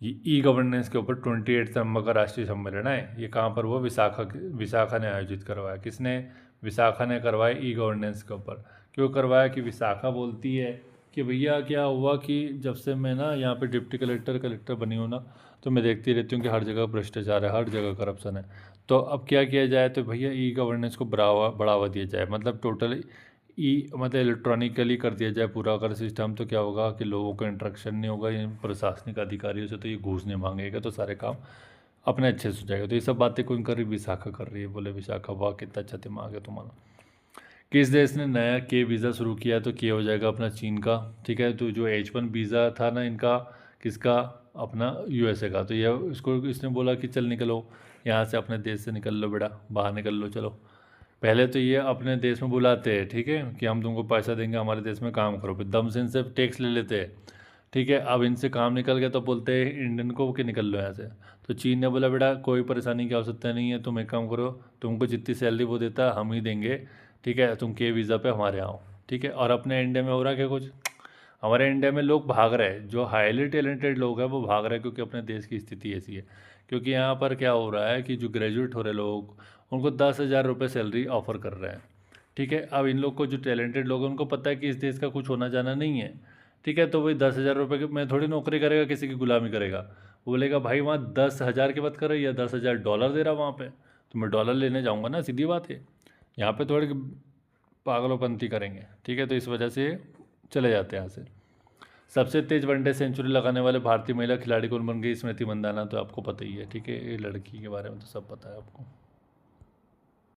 ये ई गवर्नेंस के ऊपर 28 नंबर का राष्ट्रीय सम्मेलन है। ये कहाँ पर हुआ, विशाखा ने आयोजित करवाया। किसने, विशाखा ने करवाया ई गवर्नेंस के ऊपर। क्यों करवाया, कि विशाखा बोलती है कि भैया क्या हुआ कि जब से मैं ना यहाँ पे डिप्टी कलेक्टर बनी हूँ ना, तो मैं देखती रहती हूँ कि हर जगह भ्रष्टाचार है, हर जगह करप्शन है। तो अब क्या किया जाए, तो भैया ई गवर्नेंस को बढ़ावा दिया जाए, मतलब टोटल मतलब इलेक्ट्रॉनिकली कर दिया जाए पूरा अगर सिस्टम। तो क्या होगा कि लोगों का इंटरेक्शन नहीं होगा इन प्रशासनिक अधिकारियों से, तो ये घूस नहीं मांगेगा, तो सारे काम अपने अच्छे से हो जाएगा। तो ये सब बातें कौन कर रही, विशाखा कर रही है। बोले विशाखा, वाह कितना अच्छा दिमाग है तुम्हारा। किस देश ने नया के वीज़ा शुरू किया, तो के हो जाएगा अपना चीन का। ठीक है, तो जो H1 वीज़ा था ना इनका, किसका, अपना यूएसए का। तो ये इसको इसने बोला कि चल निकलो यहाँ से, अपने देश से निकल लो बेटा, बाहर निकल लो चलो। पहले तो ये अपने देश में बुलाते हैं, ठीक है, कि हम तुमको पैसा देंगे, हमारे देश में काम करो, फिर दम से इनसे टैक्स ले लेते हैं। ठीक है, अब इनसे काम निकल गया तो बोलते हैं इंडियन को कि निकल लो यहाँ से। तो चीन ने बोला बेटा कोई परेशानी की आवश्यकता नहीं है, तुम एक काम करो, तुमको जितनी सैलरी वो देता है हम ही देंगे। ठीक है, तुम के वीज़ा पे हमारे आओ। ठीक है, और अपने इंडिया में हो रहा है क्या कुछ, हमारे इंडिया में लोग भाग रहे हैं, जो हाईली टैलेंटेड लोग हैं वो भाग रहे हैं, क्योंकि अपने देश की स्थिति ऐसी है। क्योंकि यहाँ पर क्या हो रहा है कि जो ग्रेजुएट हो रहे लोग, उनको 10,000 रुपये सैलरी ऑफर कर रहे हैं। ठीक है, अब इन लोग को, जो टैलेंटेड लोग हैं, उनको पता है कि इस देश का कुछ होना जाना नहीं है। ठीक है, तो वही 10,000 रुपये में थोड़ी नौकरी करेगा, किसी की गुलामी करेगा। वो बोलेगा भाई वहाँ 10,000 की बात कर रही है, 10,000 डॉलर दे रहा वहाँ पे, तो मैं डॉलर लेने जाऊँगा ना, सीधी बात है। यहाँ पे थोड़ी पागलोपंती करेंगे। ठीक है, तो इस वजह से चले जाते हैं यहाँ से। सबसे तेज वनडे सेंचुरी लगाने वाले भारतीय महिला खिलाड़ी कौन बन गई, स्मृति मंदाना, तो आपको पता ही है। ठीक है, ये लड़की के बारे में तो सब पता है आपको।